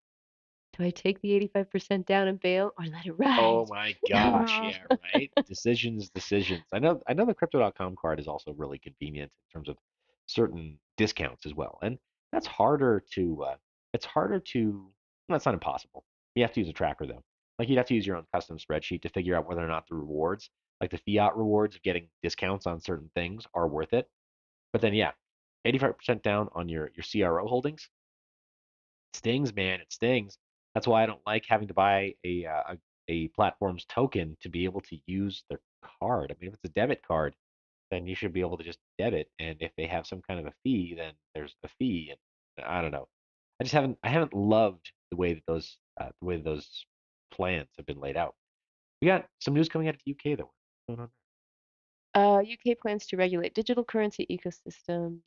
B: Do I take the 85% down and bail or let it
A: Oh
B: ride?
A: my gosh, yeah, right. Decisions. I know the crypto.com card is also really convenient in terms of certain discounts as well. And that's harder to it's harder to that's not impossible. You have to use a tracker though. Like you'd have to use your own custom spreadsheet to figure out whether or not the rewards, like the fiat rewards of getting discounts on certain things are worth it. But then yeah, 85% down on your CRO holdings stings, man. It stings. That's why I don't like having to buy a platform's token to be able to use their card. I mean, if it's a debit card, then you should be able to just debit. And if they have some kind of a fee, then there's a fee. And I don't know. I haven't loved the way that those plans have been laid out. We got some news coming out of the UK though. What's going on
B: UK plans to regulate digital currency ecosystem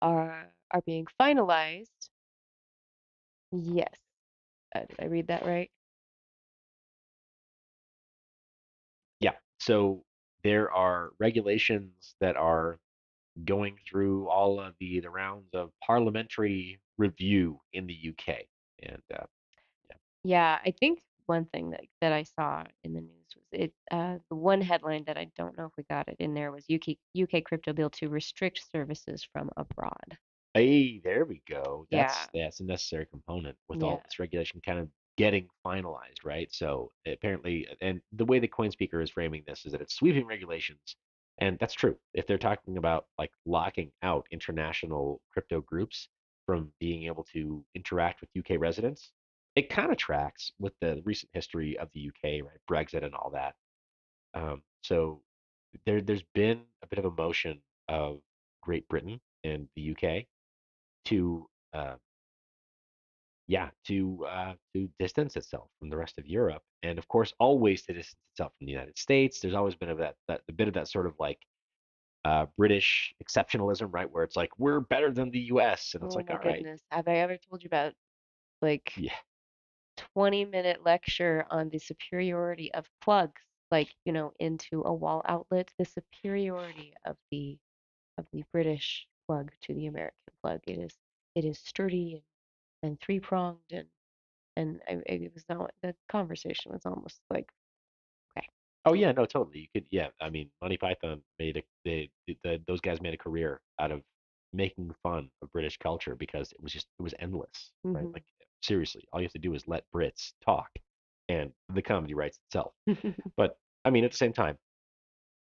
B: are being finalized. Yes. Did I read that right?
A: there? Yeah. So there are regulations that are going through all of the rounds of parliamentary review in the UK. And yeah,
B: Yeah, I think one thing that I saw in the news was the one headline that I don't know if we got it in there was UK crypto bill to restrict services from abroad.
A: hey, there we go.
B: Yeah.
A: That's a necessary component with all
B: Yeah.
A: this regulation kind of getting finalized, right? So apparently, and the way the Coin Speaker is framing this is that it's sweeping regulations, and that's true. If they're talking about like locking out international crypto groups, from being able to interact with UK residents, it kind of tracks with the recent history of the UK, right? Brexit and all that. So there's been a bit of a motion of Great Britain and the UK to to distance itself from the rest of Europe, and of course, always to distance itself from the United States. There's always been that a bit of that sort of like British exceptionalism, right? Where it's like we're better than the U.S. and it's
B: Oh
A: like,
B: my
A: all right,
B: goodness. Have I ever told you about like
A: yeah,
B: 20-minute lecture on the superiority of plugs, like, into a wall outlet, the superiority of the British plug to the American plug. It is sturdy and three-pronged it was not the conversation was almost like, okay.
A: oh yeah, no, totally. You could, yeah. I mean, Monty Python made those guys made a career out of making fun of British culture because it was endless, right?
B: Hmm.
A: Like seriously, all you have to do is let Brits talk, and the comedy writes itself. But I mean, at the same time,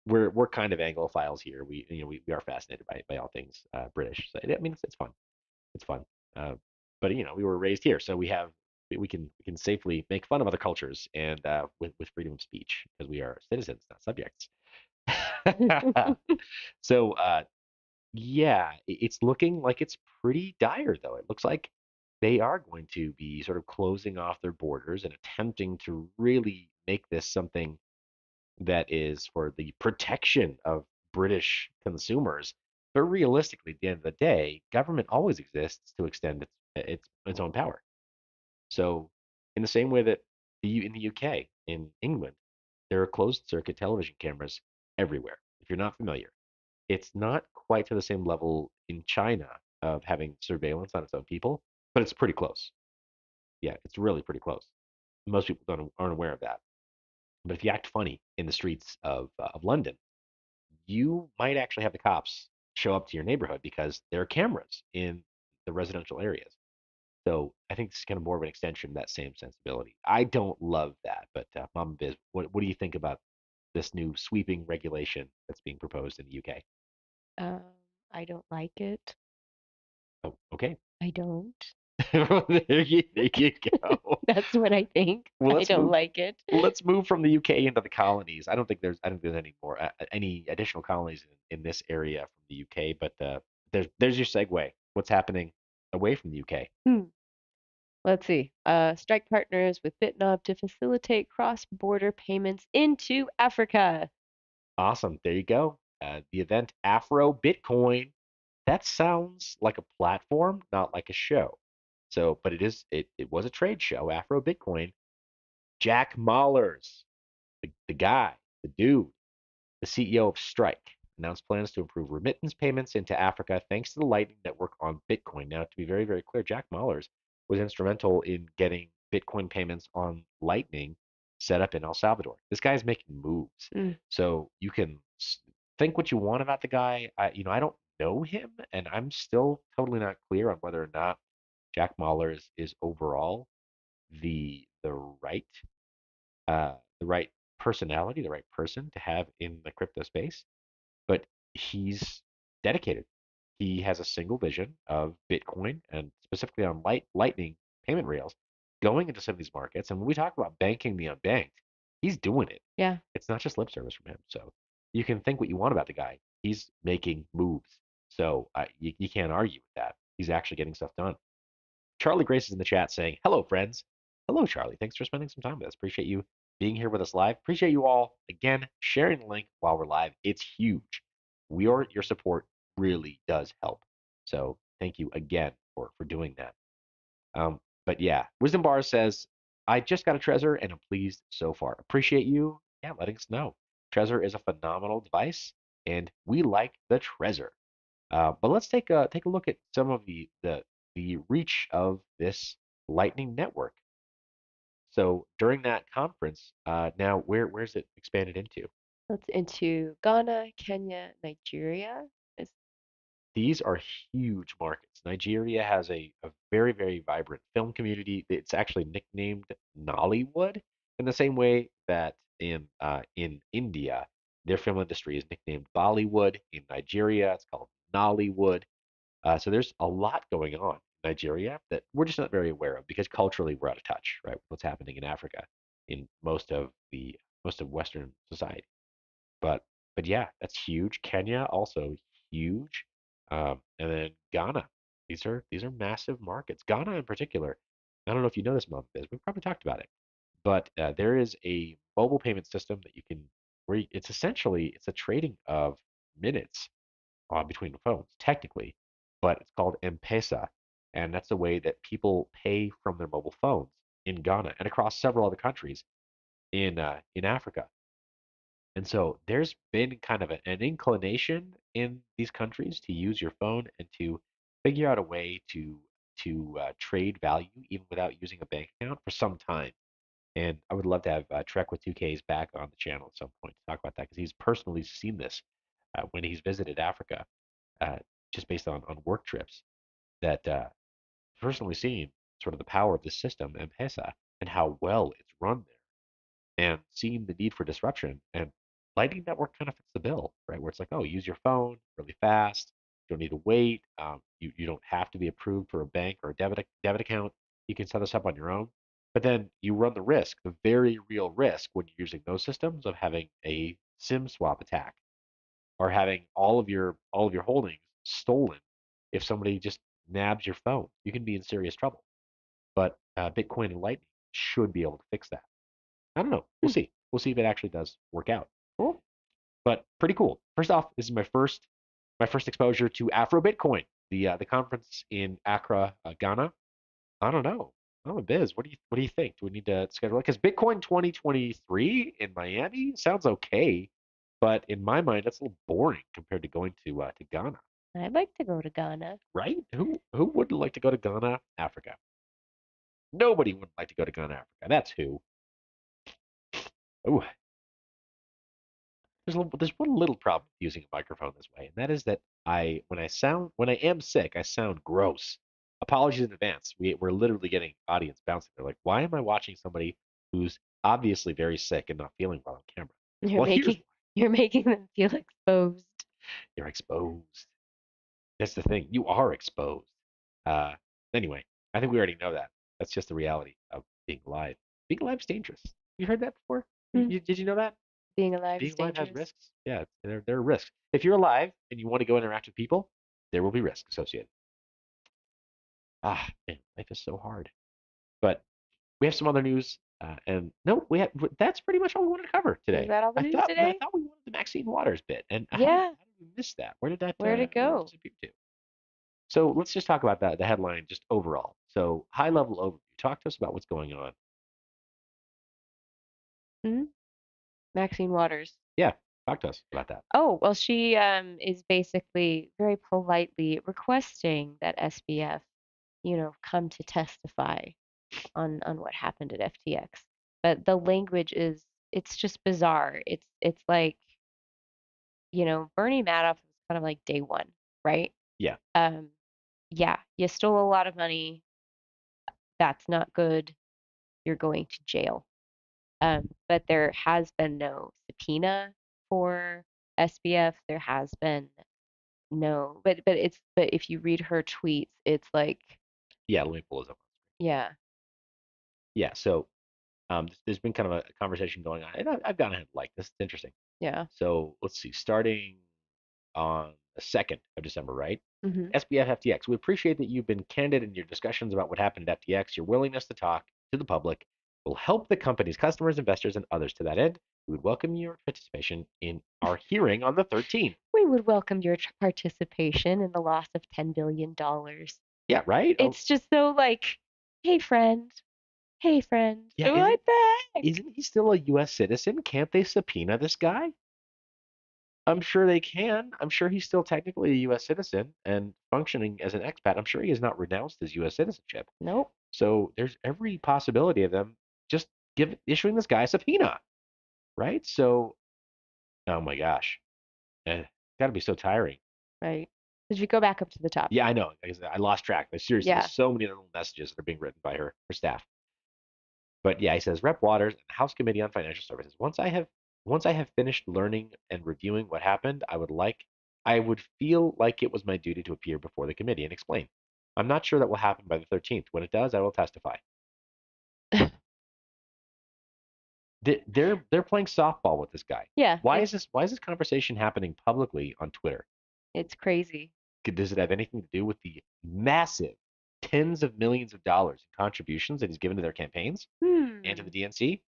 A: we're kind of Anglophiles here. We are fascinated by all things British. So I mean, it's fun. It's fun. Uh, but we were raised here, so we can safely make fun of other cultures and with freedom of speech because we are citizens, not subjects. So yeah, it's looking like it's pretty dire though. It looks like they are going to be sort of closing off their borders and attempting to really make this something that is for the protection of British consumers. But realistically, at the end of the day, government always exists to extend its own power. So, in the same way that in the UK, in England, there are closed circuit television cameras everywhere. If you're not familiar, it's not quite to the same level in China of having surveillance on its own people, but it's pretty close. Yeah, it's really pretty close. Most people aren't aware of that. But if you act funny in the streets of London, you might actually have the cops show up to your neighborhood because there are cameras in the residential areas. So I think this is kind of more of an extension of that same sensibility. I don't love that, but Mama Biz, what do you think about this new sweeping regulation that's being proposed in the UK?
B: um, I don't like it.
A: Oh, okay.
B: I don't.
A: There you go.
B: That's what I think.
A: Well,
B: I don't like it.
A: let's move from the UK into the colonies. I don't think there's any more any additional colonies in this area from the UK, but there's your segue. What's happening away from the UK?
B: Hmm. Let's see. Strike partners with Bitnob to facilitate cross-border payments into Africa.
A: Awesome. There you go. The event Afro Bitcoin. That sounds like a platform, not like a show. So, but it was a trade show, Afro Bitcoin. Jack Mallers, the guy, the dude, the CEO of Strike, announced plans to improve remittance payments into Africa thanks to the Lightning Network on Bitcoin. Now, to be very, very clear, Jack Mallers was instrumental in getting Bitcoin payments on Lightning set up in El Salvador. This guy's making moves.
B: Mm.
A: So you can think what you want about the guy. I don't know him, and I'm still totally not clear on whether or not Jack Mallers is overall the right the right personality, the right person to have in the crypto space, but he's dedicated. He has a single vision of Bitcoin and specifically on Lightning payment rails going into some of these markets. And when we talk about banking the unbanked, he's doing it.
B: Yeah.
A: It's not just lip service from him. So you can think what you want about the guy. He's making moves. So you can't argue with that. He's actually getting stuff done. Charlie Grace is in the chat saying, "Hello, friends." Hello, Charlie. Thanks for spending some time with us. Appreciate you being here with us live. Appreciate you all again sharing the link while we're live. It's huge. Your support really does help. So thank you again for doing that. But yeah, Wisdom Bar says, "I just got a Trezor and I'm pleased so far. Appreciate you, yeah, letting us know. Trezor is a phenomenal device, and we like the Trezor. But let's take a look at some of the reach of this Lightning Network. So during that conference, now where's it expanded into?
B: That's into Ghana, Kenya, Nigeria. Is
A: These are huge markets. Nigeria has a very, very vibrant film community. It's actually nicknamed Nollywood in the same way that in India, their film industry is nicknamed Bollywood. In Nigeria, it's called Nollywood. So there's a lot going on in Nigeria that we're just not very aware of because culturally we're out of touch, right, with what's happening in Africa in most of Western society. But but yeah, that's huge. Kenya also huge, and then Ghana. These are massive markets. Ghana in particular. I don't know if you know this, Mom, Biz. We've probably talked about it, but there is a mobile payment system that you can it's essentially it's a trading of minutes between phones technically, but it's called M-Pesa, and that's the way that people pay from their mobile phones in Ghana and across several other countries in Africa. And so there's been kind of an inclination in these countries to use your phone and to figure out a way to trade value even without using a bank account for some time. And I would love to have Trek with 2Ks back on the channel at some point to talk about that because he's personally seen this when he's visited Africa, uh, just based on work trips. That personally seen sort of the power of the system, M-Pesa, and how well it's run and seeing the need for disruption. And Lightning Network kind of fits the bill, right? Where it's like, oh, use your phone really fast. You don't need to wait. You don't have to be approved for a bank or a debit account. You can set this up on your own. But then you run the risk, the very real risk when you're using those systems of having a SIM swap attack or having all of your holdings stolen if somebody just nabs your phone. You can be in serious trouble. But Bitcoin and Lightning should be able to fix that. I don't know. We'll
B: Hmm.
A: see. We'll see if it actually does work out.
B: Cool.
A: But pretty cool. First off, this is my first exposure to Afro Bitcoin, the conference in Accra, Ghana. I don't know. I'm a biz. What do you think? Do we need to schedule it? Because Bitcoin 2023 in Miami sounds okay, but in my mind, that's a little boring compared to going to Ghana,
B: I'd like to go to Ghana.
A: right? Who wouldn't like to go to Ghana, Africa? Nobody would like to go to Ghana, Africa. That's who. Oh, there's one little problem with using a microphone this way, and that is that when I am sick, I sound gross. Apologies in advance. We're literally getting audience bouncing. They're like, why am I watching somebody who's obviously very sick and not feeling well on camera?
B: You're
A: Well, here's
B: making
A: why.
B: you're making them feel exposed.
A: You're exposed. That's the thing. You are exposed. Uh, anyway, I think we already know that. That's just the reality of being alive. Being alive is dangerous. You heard that before?
B: Hmm.
A: Did you know that?
B: Being alive
A: Being
B: is
A: alive has
B: dangerous.
A: risks. Yeah, there are risks. If you're alive and you want to go interact with people, there will be risks associated. Ah, man, life is so hard. But we have some other news, and no, that's pretty much all we wanted to cover
B: Is
A: today.
B: that all the
A: I
B: news
A: thought I
B: today?
A: thought we wanted the Maxine Waters bit, and
B: Yeah.
A: how did we miss that? Where did that
B: Where'd it
A: where did it
B: go?
A: disappear to? So let's just talk about the headline just overall. So high level overview. Talk to us about what's going on.
B: Hmm? Maxine Waters.
A: Yeah, talk to us about that.
B: Oh, well, she is basically very politely requesting that SBF, come to testify on what happened at FTX. But the language is it's just bizarre. It's like, Bernie Madoff was kind of like day one, right?
A: Yeah,
B: Um, yeah, you stole a lot of money. That's not good. You're going to jail. But there has been no subpoena for SBF. There has been no, but if you read her tweets, it's like,
A: yeah. Let me pull this up.
B: yeah,
A: Yeah, so there's been kind of a conversation going on, and I've gone ahead and liked this. It's interesting.
B: yeah.
A: So let's see, starting on the 2nd of December, right?
B: Hmm.
A: SBF FTX. We appreciate that you've been candid in your discussions about what happened at FTX. Your willingness to talk to the public will help the company's customers, investors, and others. To that end, we would welcome your participation in our hearing on the 13th.
B: We would welcome your participation in the loss of $10 billion.
A: Yeah, right? Oh,
B: It's just so like, hey friend, hey friend,
A: yeah,
B: what the heck?
A: isn't he still a US citizen? Can't they subpoena this guy? I'm sure they can. I'm sure he's still technically a U.S. citizen and functioning as an expat. I'm sure he has not renounced his U.S. citizenship.
B: Nope.
A: So there's every possibility of them just issuing this guy a subpoena, right? So, oh my gosh, it's got to be so tiring.
B: Right. Did you go back up to the top?
A: Yeah, I know. Like I said, I lost track. But seriously,
B: Yeah.
A: there's so many little messages that are being written by her staff. But yeah, he says, Rep Waters and House Committee on Financial Services. Once I have finished learning and reviewing what happened, I would feel like it was my duty to appear before the committee and explain. I'm not sure that will happen by the 13th. When it does, I will testify. They're playing softball with this guy.
B: Yeah,
A: Why is this conversation happening publicly on Twitter?
B: it's crazy.
A: Does it have anything to do with the massive tens of millions of dollars in contributions that he's given to their campaigns and to the
B: Hmm.
A: DNC?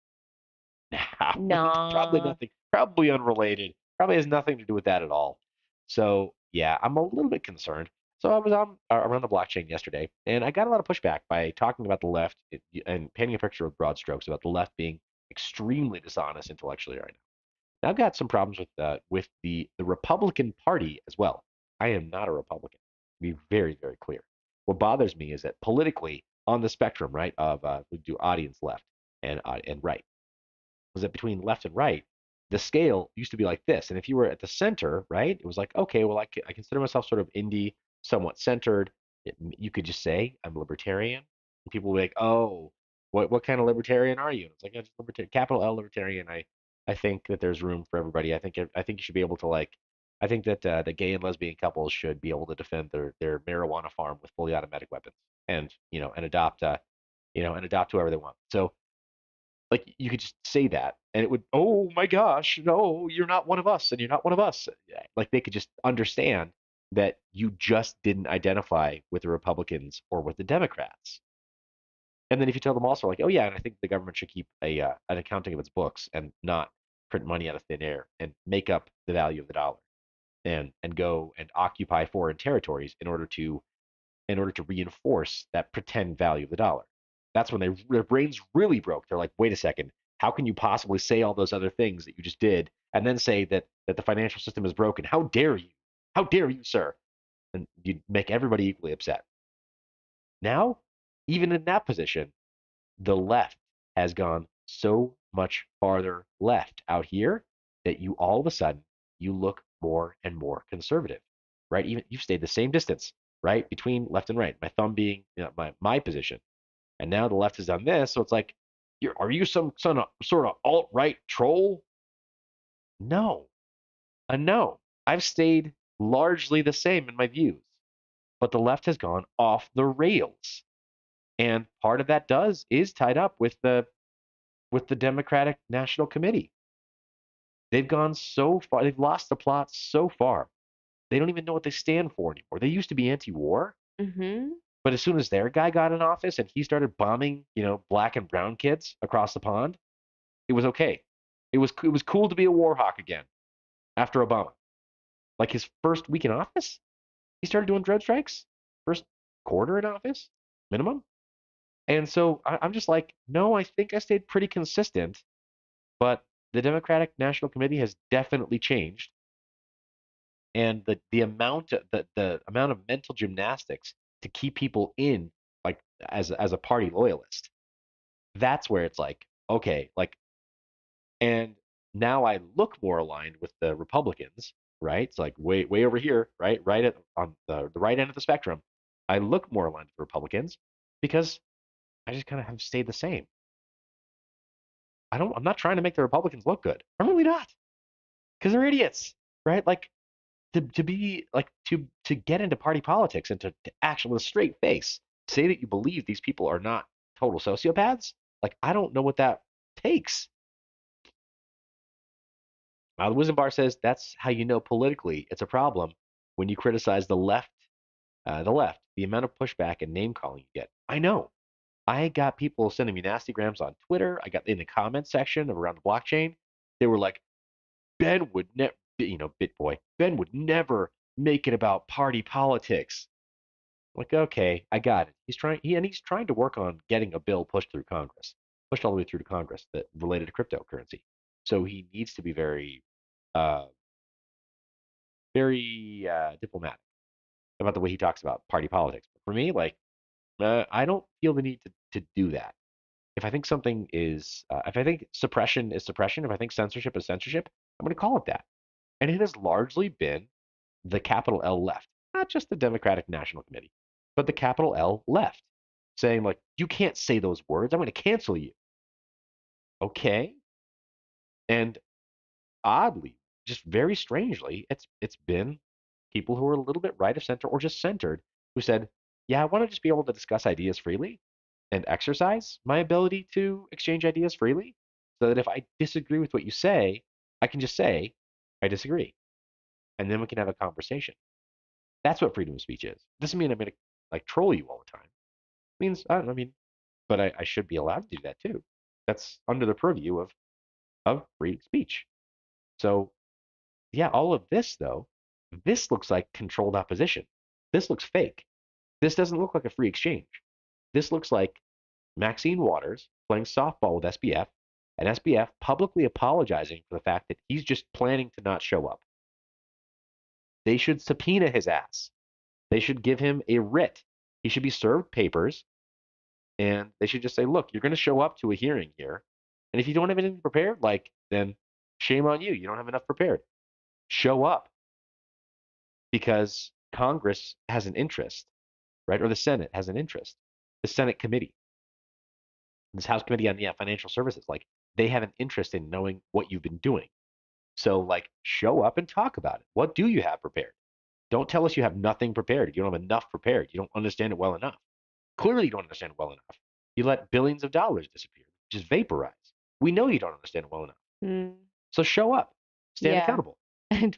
A: No, probably
B: Nah.
A: nothing. Probably unrelated. Probably has nothing to do with that at all. So yeah, I'm a little bit concerned. So I was on around the blockchain yesterday, and I got a lot of pushback by talking about the left and painting a picture with broad strokes about the left being extremely dishonest intellectually right now. I've got some problems with the Republican Party as well. I am not a Republican. To be very, very clear. What bothers me is that politically on the spectrum, right, of we do audience left and right, was that between left and right, the scale used to be like this. And if you were at the center, right, it was like, okay, well, I consider myself sort of indie, somewhat centered. You could just say I'm libertarian. And people will be like, oh, what kind of libertarian are you? And it's like, I'm just libertarian, capital L libertarian. I think that there's room for everybody. I think you should be able to like. I think that the gay and lesbian couples should be able to defend their marijuana farm with fully automatic weapons, and and adopt whoever they want. So like you could just say that and it would, oh my gosh, no, you're not one of us and you're not one of us. Like they could just understand that you just didn't identify with the Republicans or with the Democrats. And then if you tell them also like, oh yeah, and I think the government should keep an accounting of its books and not print money out of thin air and make up the value of the dollar and go and occupy foreign territories in order to reinforce that pretend value of the dollar. That's when their brains really broke. They're like, wait a second, how can you possibly say all those other things that you just did and then say that the financial system is broken? How dare you? How dare you, sir? And you'd make everybody equally upset. Now, even in that position, the left has gone so much farther left out here that you all of a sudden you look more and more conservative, right? Even you've stayed the same distance, right, between left and right. My thumb being my position, and now the left has done this, so it's like, are you some sort of alt right troll? No, no. I've stayed largely the same in my views, but the left has gone off the rails, and part of that is tied up with the Democratic National Committee. They've gone so far, they've lost the plot so far. They don't even know what they stand for anymore. They used to be anti-war,
B: Mm-hmm.
A: but as soon as their guy got in office and he started bombing, black and brown kids across the pond, it was okay. It was cool to be a war hawk again after Obama. Like his first week in office, he started doing drone strikes. First quarter in office, minimum. And so I'm just like, no, I think I stayed pretty consistent, but the Democratic National Committee has definitely changed, and the amount of mental gymnastics to keep people in, like as a party loyalist, that's where it's like, okay, like, and now I look more aligned with the Republicans, right? It's like way over here, right at on the right end of the spectrum. I look more aligned with the Republicans because I just kind of have stayed the same. I'm not trying to make the Republicans look good. I'm really not, because they're idiots, right? Like to be like to get into party politics and to actually with a straight face say that you believe these people are not total sociopaths. Like I don't know what that takes. The Wisdom Bar says that's how you know politically it's a problem when you criticize the left. The amount of pushback and name calling you get. I know. I got people sending me nasty grams on Twitter. I got in the comment section of around the blockchain. They were like, Ben would never, BitBoy, Ben would never make it about party politics. Like, okay, I got it. He's trying to work on getting a bill pushed through Congress, pushed all the way through to Congress that related to cryptocurrency. So he needs to be uh, very diplomatic about the way he talks about party politics. But for me, like, I don't feel the need to do that. If I think suppression is suppression, if I think censorship is censorship, I'm going to call it that. And it has largely been the capital L left, not just the Democratic National Committee, but the capital L left, saying like, you can't say those words. I'm going to cancel you. Okay. And oddly, just very strangely, it's been people who are a little bit right of center or just centered who said, yeah, I want to just be able to discuss ideas freely and exercise my ability to exchange ideas freely so that if I disagree with what you say, I can just say, I disagree. And then we can have a conversation. That's what freedom of speech is. Doesn't mean I'm going to like troll you all the time. It means, I don't know, I mean, but I should be allowed to do that too. That's under the purview of free speech. So, yeah, all of this, though, this looks like controlled opposition. This looks fake. This doesn't look like a free exchange. This looks like Maxine Waters playing softball with SBF, and SBF publicly apologizing for the fact that he's just planning to not show up. They should subpoena his ass. They should give him a writ. He should be served papers, and they should just say, look, you're going to show up to a hearing here. And if you don't have anything prepared, like, then shame on you. You don't have enough prepared. Show up because Congress has an interest, right? Or the Senate has an interest. The Senate committee, this House Committee on Financial Services, like they have an interest in knowing what you've been doing. So like show up and talk about it. What do you have prepared? Don't tell us you have nothing prepared. You don't have enough prepared. You don't understand it well enough. Clearly you don't understand it well enough. You let billions of dollars disappear, just vaporize. We know you don't understand it well enough.
B: Mm,
A: So show up. Stand
B: yeah.
A: accountable.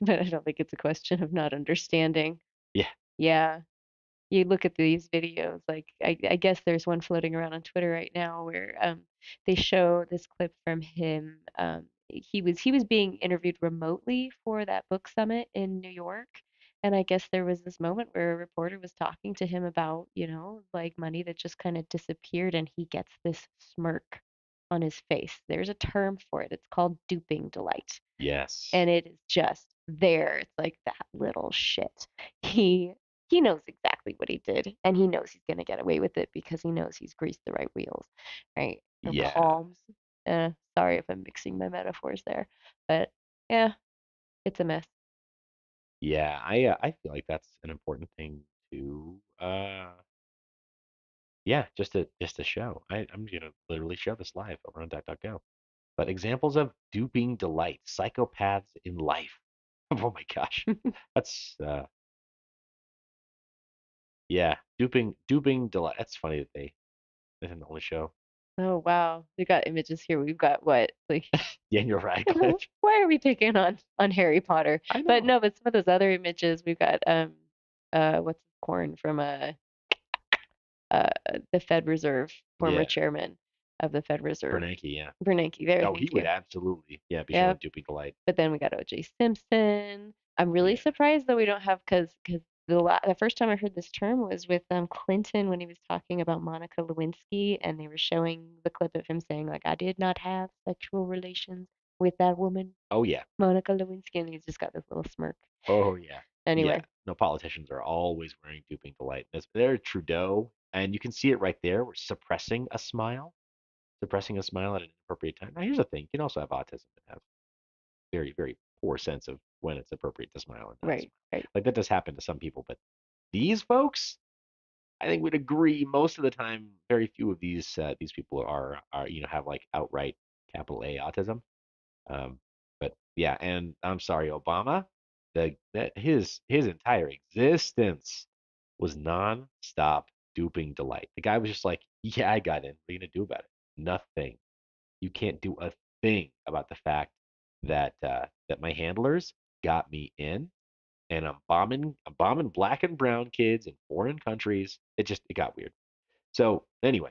B: But I don't think it's a question of not understanding.
A: Yeah.
B: Yeah. You look at these videos, like I guess there's one floating around on Twitter right now where they show this clip from him. He was being interviewed remotely for that book summit in New York, and I guess there was this moment where a reporter was talking to him about, like money that just kind of disappeared, and he gets this smirk on his face. There's a term for it. It's called duping delight,
A: Yes.
B: and it is just there. It's like that little shit. He he knows exactly what he did, and he knows he's gonna get away with it because he knows he's greased the right wheels, right? Or
A: Yeah.
B: palms. Sorry if I'm mixing my metaphors there, but yeah, it's a mess.
A: Yeah. I feel like that's an important thing to yeah, just to show. I'm gonna literally show this live over on .go. But examples of duping delight, psychopaths in life. Oh my gosh, that's yeah, duping delight. That's funny that they didn't only show
B: Oh wow, we got images here. We've got what like
A: Daniel Radcliffe.
B: why are we picking on Harry Potter?
A: I
B: But
A: know.
B: no, but some of those other images we've got what's his corn from uh the Fed Reserve, former
A: Yeah,
B: chairman of the Fed Reserve.
A: Bernanke. Yeah.
B: Bernanke there,
A: Oh, he
B: thank
A: would
B: you.
A: absolutely yeah be
B: Yeah,
A: showing duping delight.
B: but then we got O.J. Simpson. I'm really
A: Yeah.
B: surprised that we don't have because the first time I heard this term was with Clinton when he was talking about Monica Lewinsky, and they were showing the clip of him saying like, "I did not have sexual relations with that woman,
A: Oh yeah.
B: Monica Lewinsky," and he's just got this little smirk.
A: Oh yeah. Yeah.
B: Anyway,
A: No, politicians are always wearing duping delight. They're Trudeau, and you can see it right there. We're suppressing a smile at an inappropriate time. Now, here's the thing: you can also have autism and have very, very poor sense of when it's appropriate to smile and not
B: right,
A: smile.
B: right.
A: Like that does happen to some people, but these folks, I think would agree most of the time. Very few of these people are have like outright capital A autism. Um, but yeah, and I'm sorry, Obama, his entire existence was non-stop duping delight. The guy was just like, yeah, I got in. What are you gonna do about it? Nothing. You can't do a thing about the fact that my handlers got me in, and I'm bombing black and brown kids in foreign countries. It got weird. So anyway,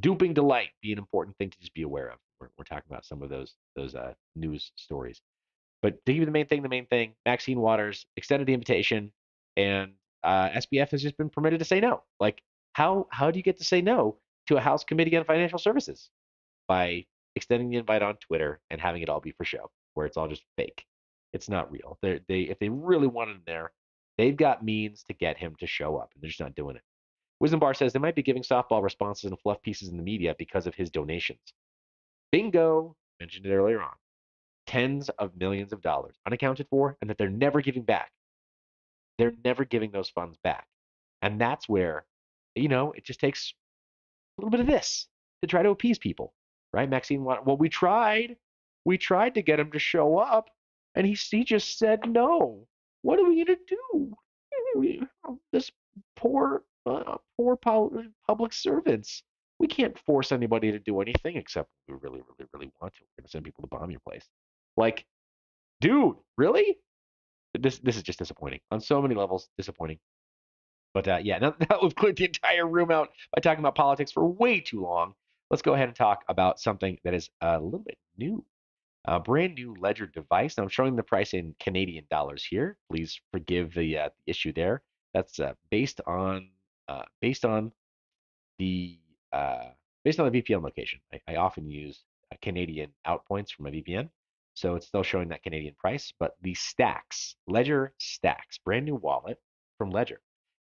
A: duping delight be an important thing to just be aware of. We're talking about some of those news stories. But to give you the main thing, Maxine Waters extended the invitation, and SBF has just been permitted to say no. Like, how do you get to say no to a House Committee on Financial Services? By extending the invite on Twitter and having it all be for show, where it's all just fake. It's not real. They if they really wanted him there, they've got means to get him to show up, and they're just not doing it. Wisdom Bar says they might be giving softball responses and fluff pieces in the media because of his donations. Bingo, mentioned it earlier on. Tens of millions of dollars unaccounted for, and that they're never giving back. They're never giving those funds back. And that's where, it just takes a little bit of this to try to appease people, right? Maxine, well, we tried. We tried to get him to show up, and he just said no. What are we going to do? This poor poor public servants. We can't force anybody to do anything except we really, really, really want to. We're going to send people to bomb your place. Like, dude, really? This is just disappointing on so many levels. Disappointing. But yeah, now that we've cleared the entire room out by talking about politics for way too long, let's go ahead and talk about something that is a little bit new. A brand new ledger device. Now I'm showing the price in Canadian dollars here. Please forgive the issue there. That's based on the uh, based on the VPN location. I often use Canadian out points for my VPN, so it's still showing that Canadian price. But the Stacks Ledger Stacks, brand new wallet from Ledger,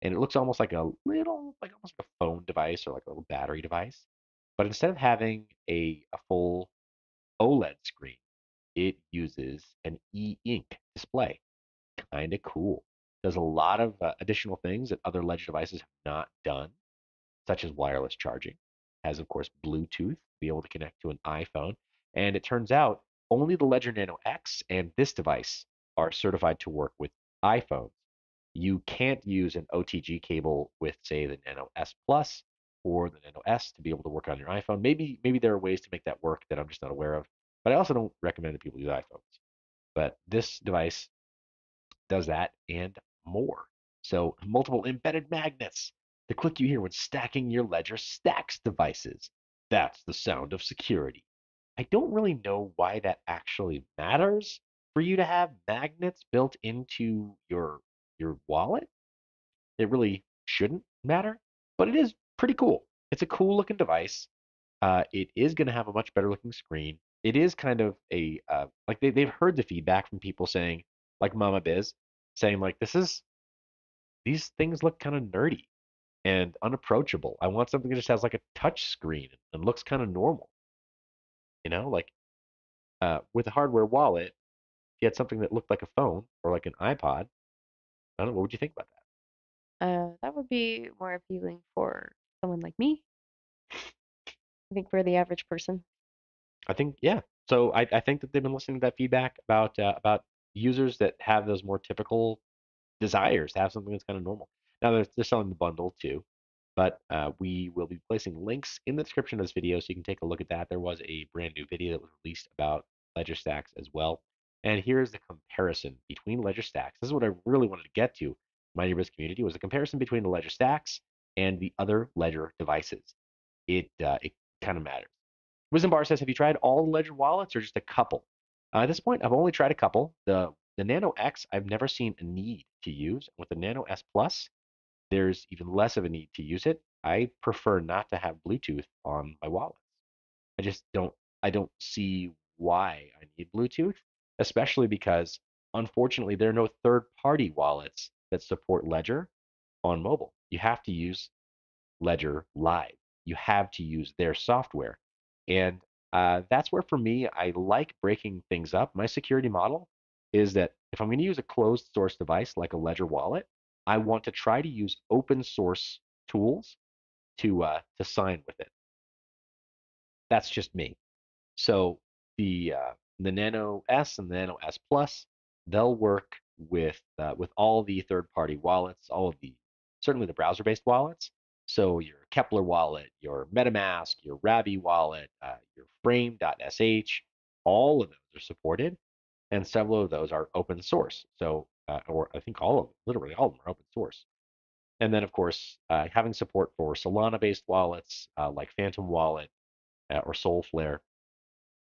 A: and it looks almost like almost like a phone device or like a little battery device. But instead of having a full OLED screen, it uses an e-ink display. Kind of cool. Does a lot of additional things that other Ledger devices have not done, such as wireless charging. Has, of course, Bluetooth, be able to connect to an iPhone. And it turns out only the Ledger Nano X and this device are certified to work with iPhones. You can't use an OTG cable with, say, the Nano S Plus or the Nano S to be able to work on your iPhone. Maybe there are ways to make that work that I'm just not aware of. But I also don't recommend that people use iPhones. But this device does that and more. So multiple embedded magnets. The click you hear when stacking your Ledger Stacks devices. That's the sound of security. I don't really know why that actually matters for you to have magnets built into your wallet. It really shouldn't matter, but it is pretty cool. It's a cool looking device. It is going to have a much better looking screen. It is kind of a like they've heard the feedback from people saying, like Mama Biz, saying like these things look kind of nerdy and unapproachable. I want something that just has like a touch screen and looks kind of normal. Like with a hardware wallet, if you had something that looked like a phone or like an iPod, I don't know, what would you think about that?
B: That would be more appealing for someone like me. I think for the average person.
A: I think yeah. So I think that they've been listening to that feedback about users that have those more typical desires to have something that's kind of normal. Now they're selling the bundle too, but we will be placing links in the description of this video so you can take a look at that. There was a brand new video that was released about Ledger Stacks as well. And here's the comparison between Ledger Stacks. This is what I really wanted to get to, my neighbor's community, was a comparison between the Ledger Stacks and the other Ledger devices. It kind of matters. Wisdom Bar says, have you tried all the Ledger wallets or just a couple? At this point, I've only tried a couple. The Nano X, I've never seen a need to use. With the Nano S Plus, there's even less of a need to use it. I prefer not to have Bluetooth on my wallets. I just don't see why I need Bluetooth, especially because unfortunately there are no third-party wallets that support Ledger on mobile. You have to use Ledger Live. You have to use their software. And that's where, for me, I like breaking things up. My security model is that if I'm going to use a closed source device like a Ledger wallet, I want to try to use open source tools to sign with it. That's just me. So the Nano S and the Nano S Plus, they'll work with all the third-party wallets, all of the certainly the browser-based wallets. So your Kepler wallet, your MetaMask, your Ravi wallet, your Frame.sh, all of those are supported, and several of those are open source. So or I think all of them, literally all of them are open source. And then of course having support for Solana-based wallets like Phantom Wallet or Soulflare,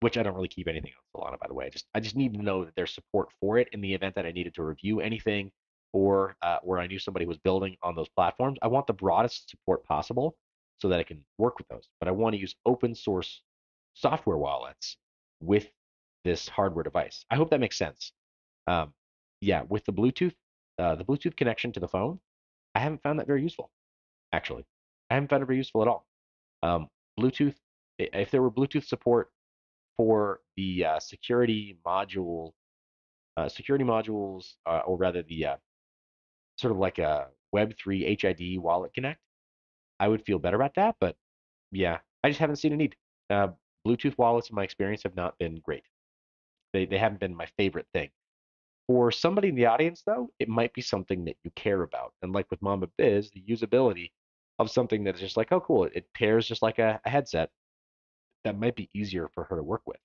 A: which I don't really keep anything on Solana, by the way. I just need to know that there's support for it in the event that I needed to review anything or where I knew somebody was building on those platforms. I want the broadest support possible so that I can work with those. But I want to use open source software wallets with this hardware device. I hope that makes sense. Um, yeah, with the Bluetooth connection to the phone, I haven't found that very useful. Actually, I haven't found it very useful at all. Um, Bluetooth, if there were Bluetooth support for the security modules, or rather the sort of like a Web3 HID wallet connect, I would feel better about that. But yeah, I just haven't seen a need. Uh, Bluetooth wallets, in my experience, have not been great. They haven't been my favorite thing. For somebody in the audience, though, it might be something that you care about. And like with Mama Biz, the usability of something that is just like, oh, cool, it pairs just like a headset, that might be easier for her to work with.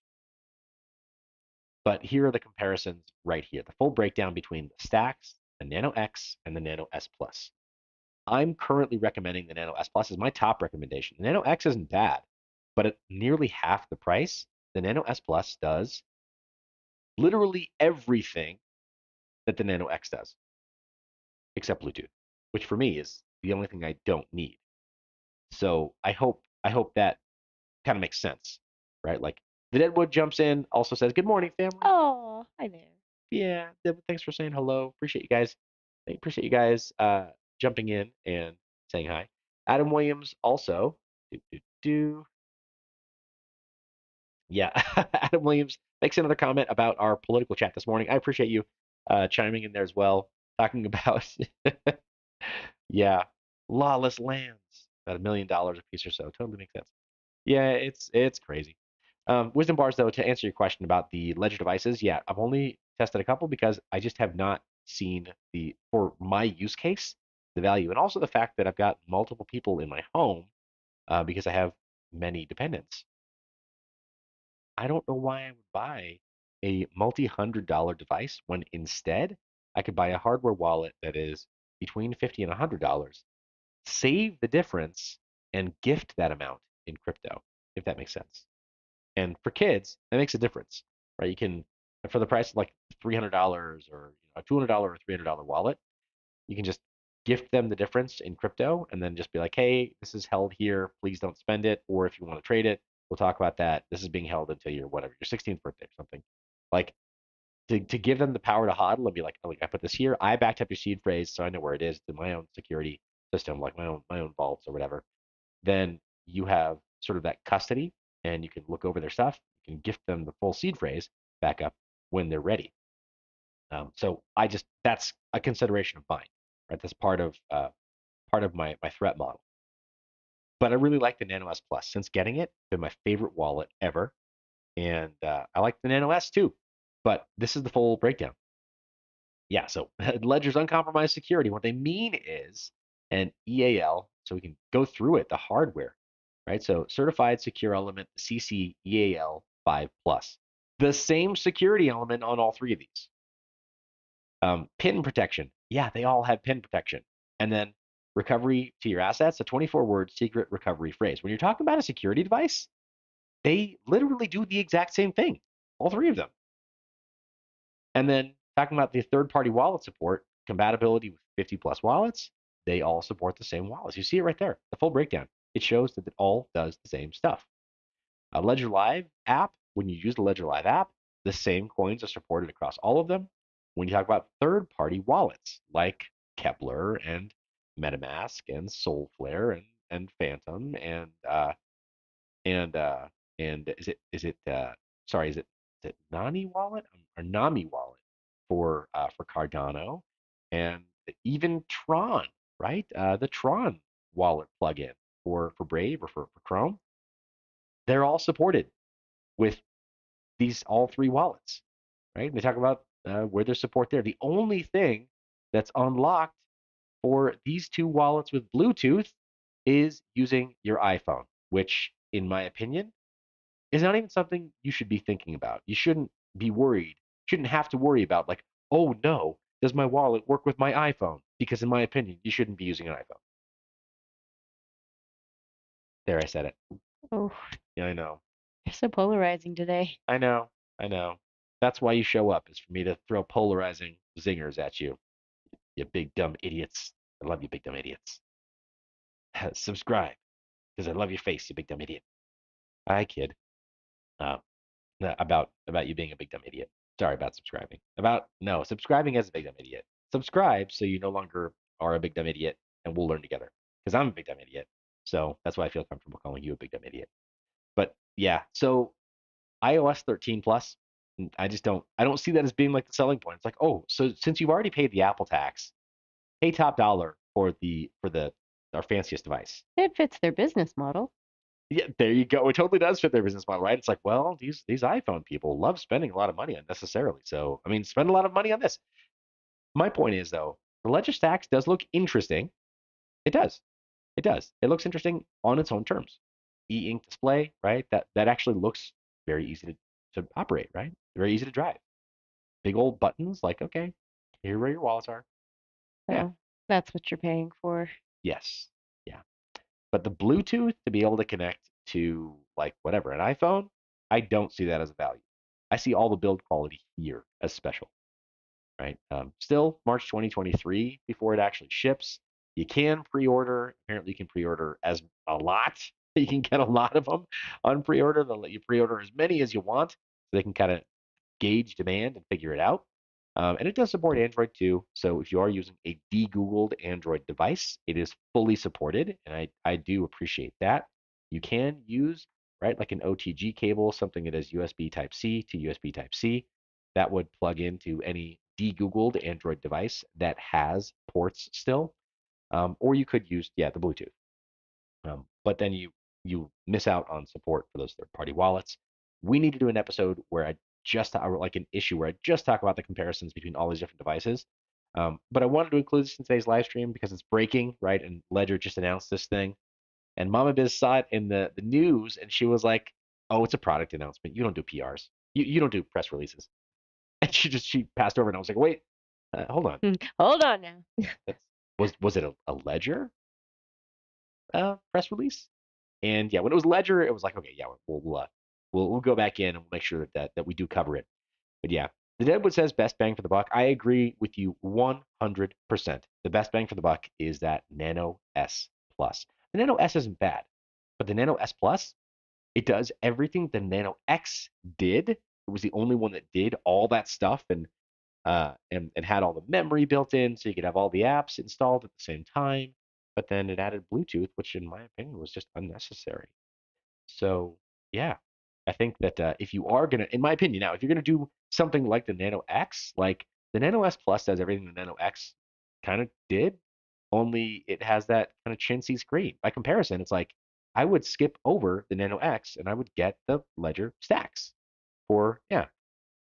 A: But here are the comparisons right here, the full breakdown between the stacks, the Nano X, and the Nano S Plus. I'm currently recommending the Nano S Plus as my top recommendation. The Nano X isn't bad, but at nearly half the price, the Nano S Plus does literally everything that the Nano X does, except Bluetooth, which for me is the only thing I don't need. So I hope that kind of makes sense, right? Like the Deadwood jumps in, also says, "Good morning, family."
B: Oh, hi there.
A: Yeah, Deadwood, thanks for saying hello. Appreciate you guys. I appreciate you guys jumping in and saying hi. Adam Williams also. Do, do, do. Yeah, Adam Williams makes another comment about our political chat this morning. I appreciate you chiming in there as well, talking about yeah, lawless lands, about $1 million a piece or so. Totally makes sense. Yeah, it's crazy. Wisdom bars, though, to answer your question about the ledger devices, yeah, I've only tested a couple because I just have not seen for my use case, the value, and also the fact that I've got multiple people in my home because I have many dependents. I don't know why I would buy a multi-$100 device when instead I could buy a hardware wallet that is between $50 and $100, save the difference, and gift that amount in crypto, if that makes sense. And for kids, that makes a difference, right? You can, for the price of like $300 or a $200 or $300 wallet, you can just gift them the difference in crypto and then just be like, hey, this is held here. Please don't spend it. Or if you want to trade it, we'll talk about that. This is being held until your whatever, your 16th birthday or something. Like to give them the power to hodl and be like, I put this here. I backed up your seed phrase, so I know where it is to my own security system, like my own vaults or whatever. Then you have sort of that custody and you can look over their stuff. You can gift them the full seed phrase back up when they're ready. So that's a consideration of mine, right? That's part of my threat model. But I really like the Nano S Plus. Since getting it, it's been my favorite wallet ever, and I like the Nano S too. But this is the full breakdown. Yeah, so Ledger's uncompromised security. What they mean is an EAL, so we can go through it, the hardware, right? So certified secure element CC EAL 5 plus. The same security element on all three of these. PIN protection. Yeah, they all have PIN protection. And then recovery to your assets, a 24-word secret recovery phrase. When you're talking about a security device, they literally do the exact same thing, all three of them. And then talking about the third-party wallet support, compatibility with 50 plus wallets, they all support the same wallets. You see it right there, the full breakdown. It shows that it all does the same stuff. A Ledger Live app, when you use the Ledger Live app, the same coins are supported across all of them. When you talk about third-party wallets like Kepler and MetaMask and Soulflare and Phantom and is it Nani wallet or Nami wallet for Cardano and even Tron, right? The Tron wallet plugin for Brave or for Chrome, they're all supported with these all three wallets, right? They talk about where there's support there. The only thing that's unlocked for these two wallets with Bluetooth is using your iPhone, which, in my opinion, is not even something you should be thinking about. You shouldn't be worried. Shouldn't have to worry about like, oh no, does my wallet work with my iPhone? Because in my opinion, you shouldn't be using an iPhone. There, I said it.
B: Oh,
A: Yeah, I know.
B: you're so polarizing today.
A: I know. I know. That's why you show up, is for me to throw polarizing zingers at you, you big dumb idiots. I love you, big dumb idiots. Subscribe, because I love your face, you big dumb idiot. I kid. Uh, about you being a big dumb idiot. Sorry about subscribing. About no, subscribing as a big dumb idiot. Subscribe so you no longer are a big dumb idiot, and we'll learn together. Because I'm a big dumb idiot, so that's why I feel comfortable calling you a big dumb idiot. But yeah, so iOS 13 plus, I don't see that as being like the selling point. It's like, oh, so since you've already paid the Apple tax, pay top dollar for the our fanciest device.
B: It fits their business model.
A: Yeah, there you go. It totally does fit their business model, right? It's like, well, these iPhone people love spending a lot of money unnecessarily. So, I mean, spend a lot of money on this. My point is, though, the Ledger Stacks does look interesting. It does. It does. It looks interesting on its own terms. E-ink display, right? That actually looks very easy to operate, right? Very easy to drive. Big old buttons, like, okay, here where your wallets are. Yeah.
B: So that's what you're paying for.
A: Yes. Yeah. But the Bluetooth to be able to connect to like whatever, an iPhone, I don't see that as a value. I see all the build quality here as special, right? Still March 2023 before it actually ships. You can pre-order. Apparently, you can pre-order as a lot. You can get a lot of them on pre-order. They'll let you pre-order as many as you want, so they can kind of gauge demand and figure it out. And it does support Android too. So if you are using a de-Googled Android device, it is fully supported, and I do appreciate that. You can use right like an OTG cable, something that is USB Type C to USB Type C, that would plug into any de-Googled Android device that has ports still, or you could use the Bluetooth. But then you miss out on support for those third-party wallets. We need to do an episode where I just like an issue where I just talk about the comparisons between all these different devices. But I wanted to include this in today's live stream because it's breaking, right? And Ledger just announced this thing, and Mama Biz saw it in the news, and she was like, "Oh, it's a product announcement. You don't do PRs. You don't do press releases." And she passed over, and I was like, "Wait, hold on.
B: Hold on now.
A: That's was it a Ledger press release?" And yeah, when it was Ledger, it was like, okay, yeah, we'll go back in and we'll make sure that we do cover it. But yeah, the Deadwood says best bang for the buck. I agree with you 100%. The best bang for the buck is that Nano S Plus. The Nano S isn't bad, but the Nano S Plus, it does everything the Nano X did. It was the only one that did all that stuff and had all the memory built in, so you could have all the apps installed at the same time. But then it added Bluetooth, which in my opinion was just unnecessary. So yeah, I think that if you are gonna, in my opinion, now if you're gonna do something like the Nano X, like the Nano S Plus does everything the Nano X kind of did, only it has that kind of chintzy screen. By comparison, it's like I would skip over the Nano X and I would get the Ledger Stacks for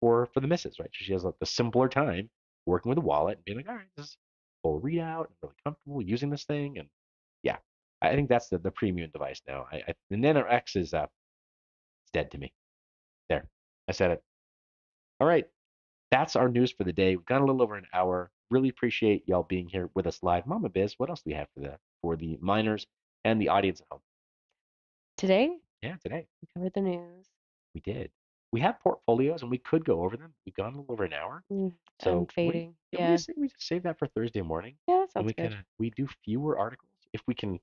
A: for the missus, right? She has like the simpler time working with a wallet and being like, all right, this is full readout, I'm really comfortable using this thing, and yeah, I think that's the premium device now. The Nano X is it's dead to me. There, I said it. All right, that's our news for the day. We've gone a little over an hour. Really appreciate y'all being here with us live. Mama Biz, what else do we have for the miners and the audience at home?
B: Today,
A: Yeah, today
B: we covered the news.
A: we did. We have portfolios and we could go over them. We've gone a little over an hour.
B: I'm
A: So
B: fading.
A: yeah,
B: Yeah.
A: we just save that for Thursday morning,
B: Yeah, that
A: and
B: sounds good.
A: we do fewer articles if we can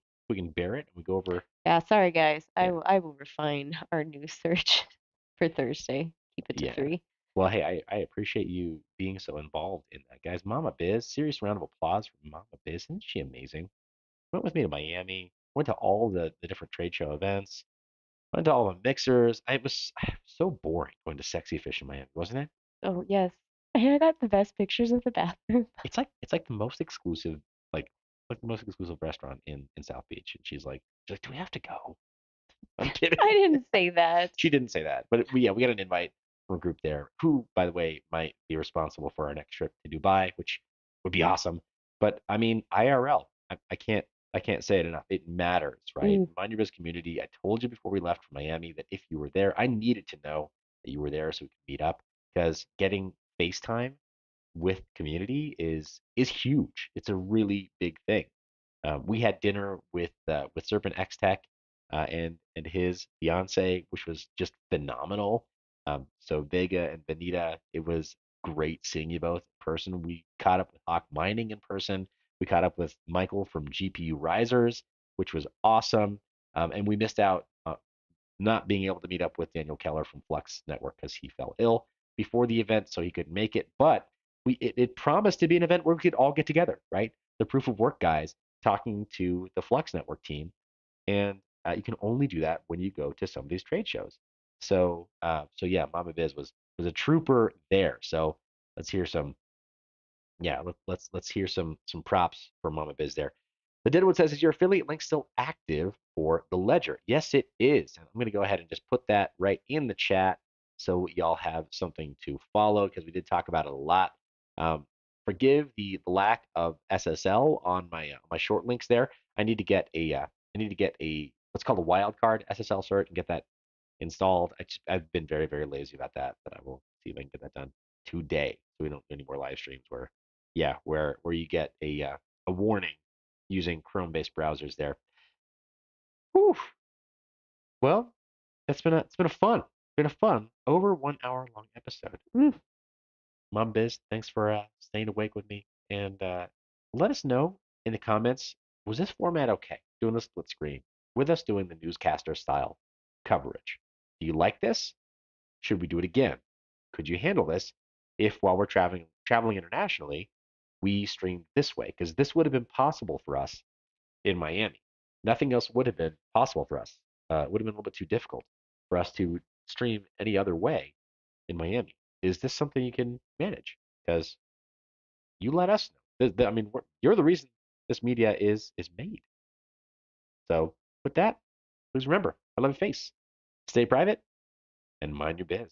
A: bear it, and we go over.
B: Yeah, sorry guys.
A: Yeah,
B: I will refine our news search for Thursday. Keep it to
A: yeah.
B: 3.
A: Well, hey, I appreciate you being so involved in that, guys. Mama Biz, serious round of applause for Mama Biz. Isn't she amazing? Went with me to Miami. Went to all the different trade show events. Went to all the mixers. It was so boring going to Sexy Fish in Miami, wasn't it?
B: Oh, yes. I got the best pictures of the bathroom.
A: It's like the most exclusive like the most exclusive restaurant in South Beach. And she's like, do we have to go? I'm kidding.
B: I didn't say that.
A: She didn't say that, but we got an invite from a group there who, by the way, might be responsible for our next trip to Dubai, which would be awesome. But I mean, IRL, I can't say it enough. It matters, right?
B: Mm.
A: Mind your biz community. I told you before we left for Miami that if you were there, I needed to know that you were there so we could meet up because getting FaceTime with community is huge. It's a really big thing. We had dinner with Serpent X Tech and his fiance, which was just phenomenal. So Vega and Benita, it was great seeing you both in person. We caught up with Hawk Mining in person. We caught up with Michael from GPU Risers, which was awesome. And we missed out not being able to meet up with Daniel Keller from Flux Network because he fell ill before the event, so he couldn't make it. But it promised to be an event where we could all get together, right? The proof of work guys talking to the Flux Network team, and you can only do that when you go to some of these trade shows. So yeah, Mama Biz was a trooper there. So let's hear some yeah, let's hear some props for Mama Biz there. The Deadwood says, is your affiliate link still active for the ledger. Yes, it is. And I'm going to go ahead and just put that right in the chat so y'all have something to follow because we did talk about it a lot. Um, Forgive the lack of SSL on my short links there. I need to get a what's called a wildcard SSL cert and get that installed. I've been very, very lazy about that, but I will see if I can get that done today so we don't do any more live streams where you get a warning using Chrome-based browsers there. Whew. Well, it's been a fun over 1 hour long episode. Whew. Mom Biz, thanks for staying awake with me, and let us know in the comments. Was this format okay? Doing the split screen with us doing the newscaster style coverage. Do you like this? Should we do it again? Could you handle this if while we're traveling internationally, we streamed this way? Because this would have been possible for us in Miami. Nothing else would have been possible for us. It would have been a little bit too difficult for us to stream any other way in Miami. Is this something you can manage? Because you let us know. I mean, you're the reason this media is made. So with that, please remember, I love your face. Stay private and mind your biz.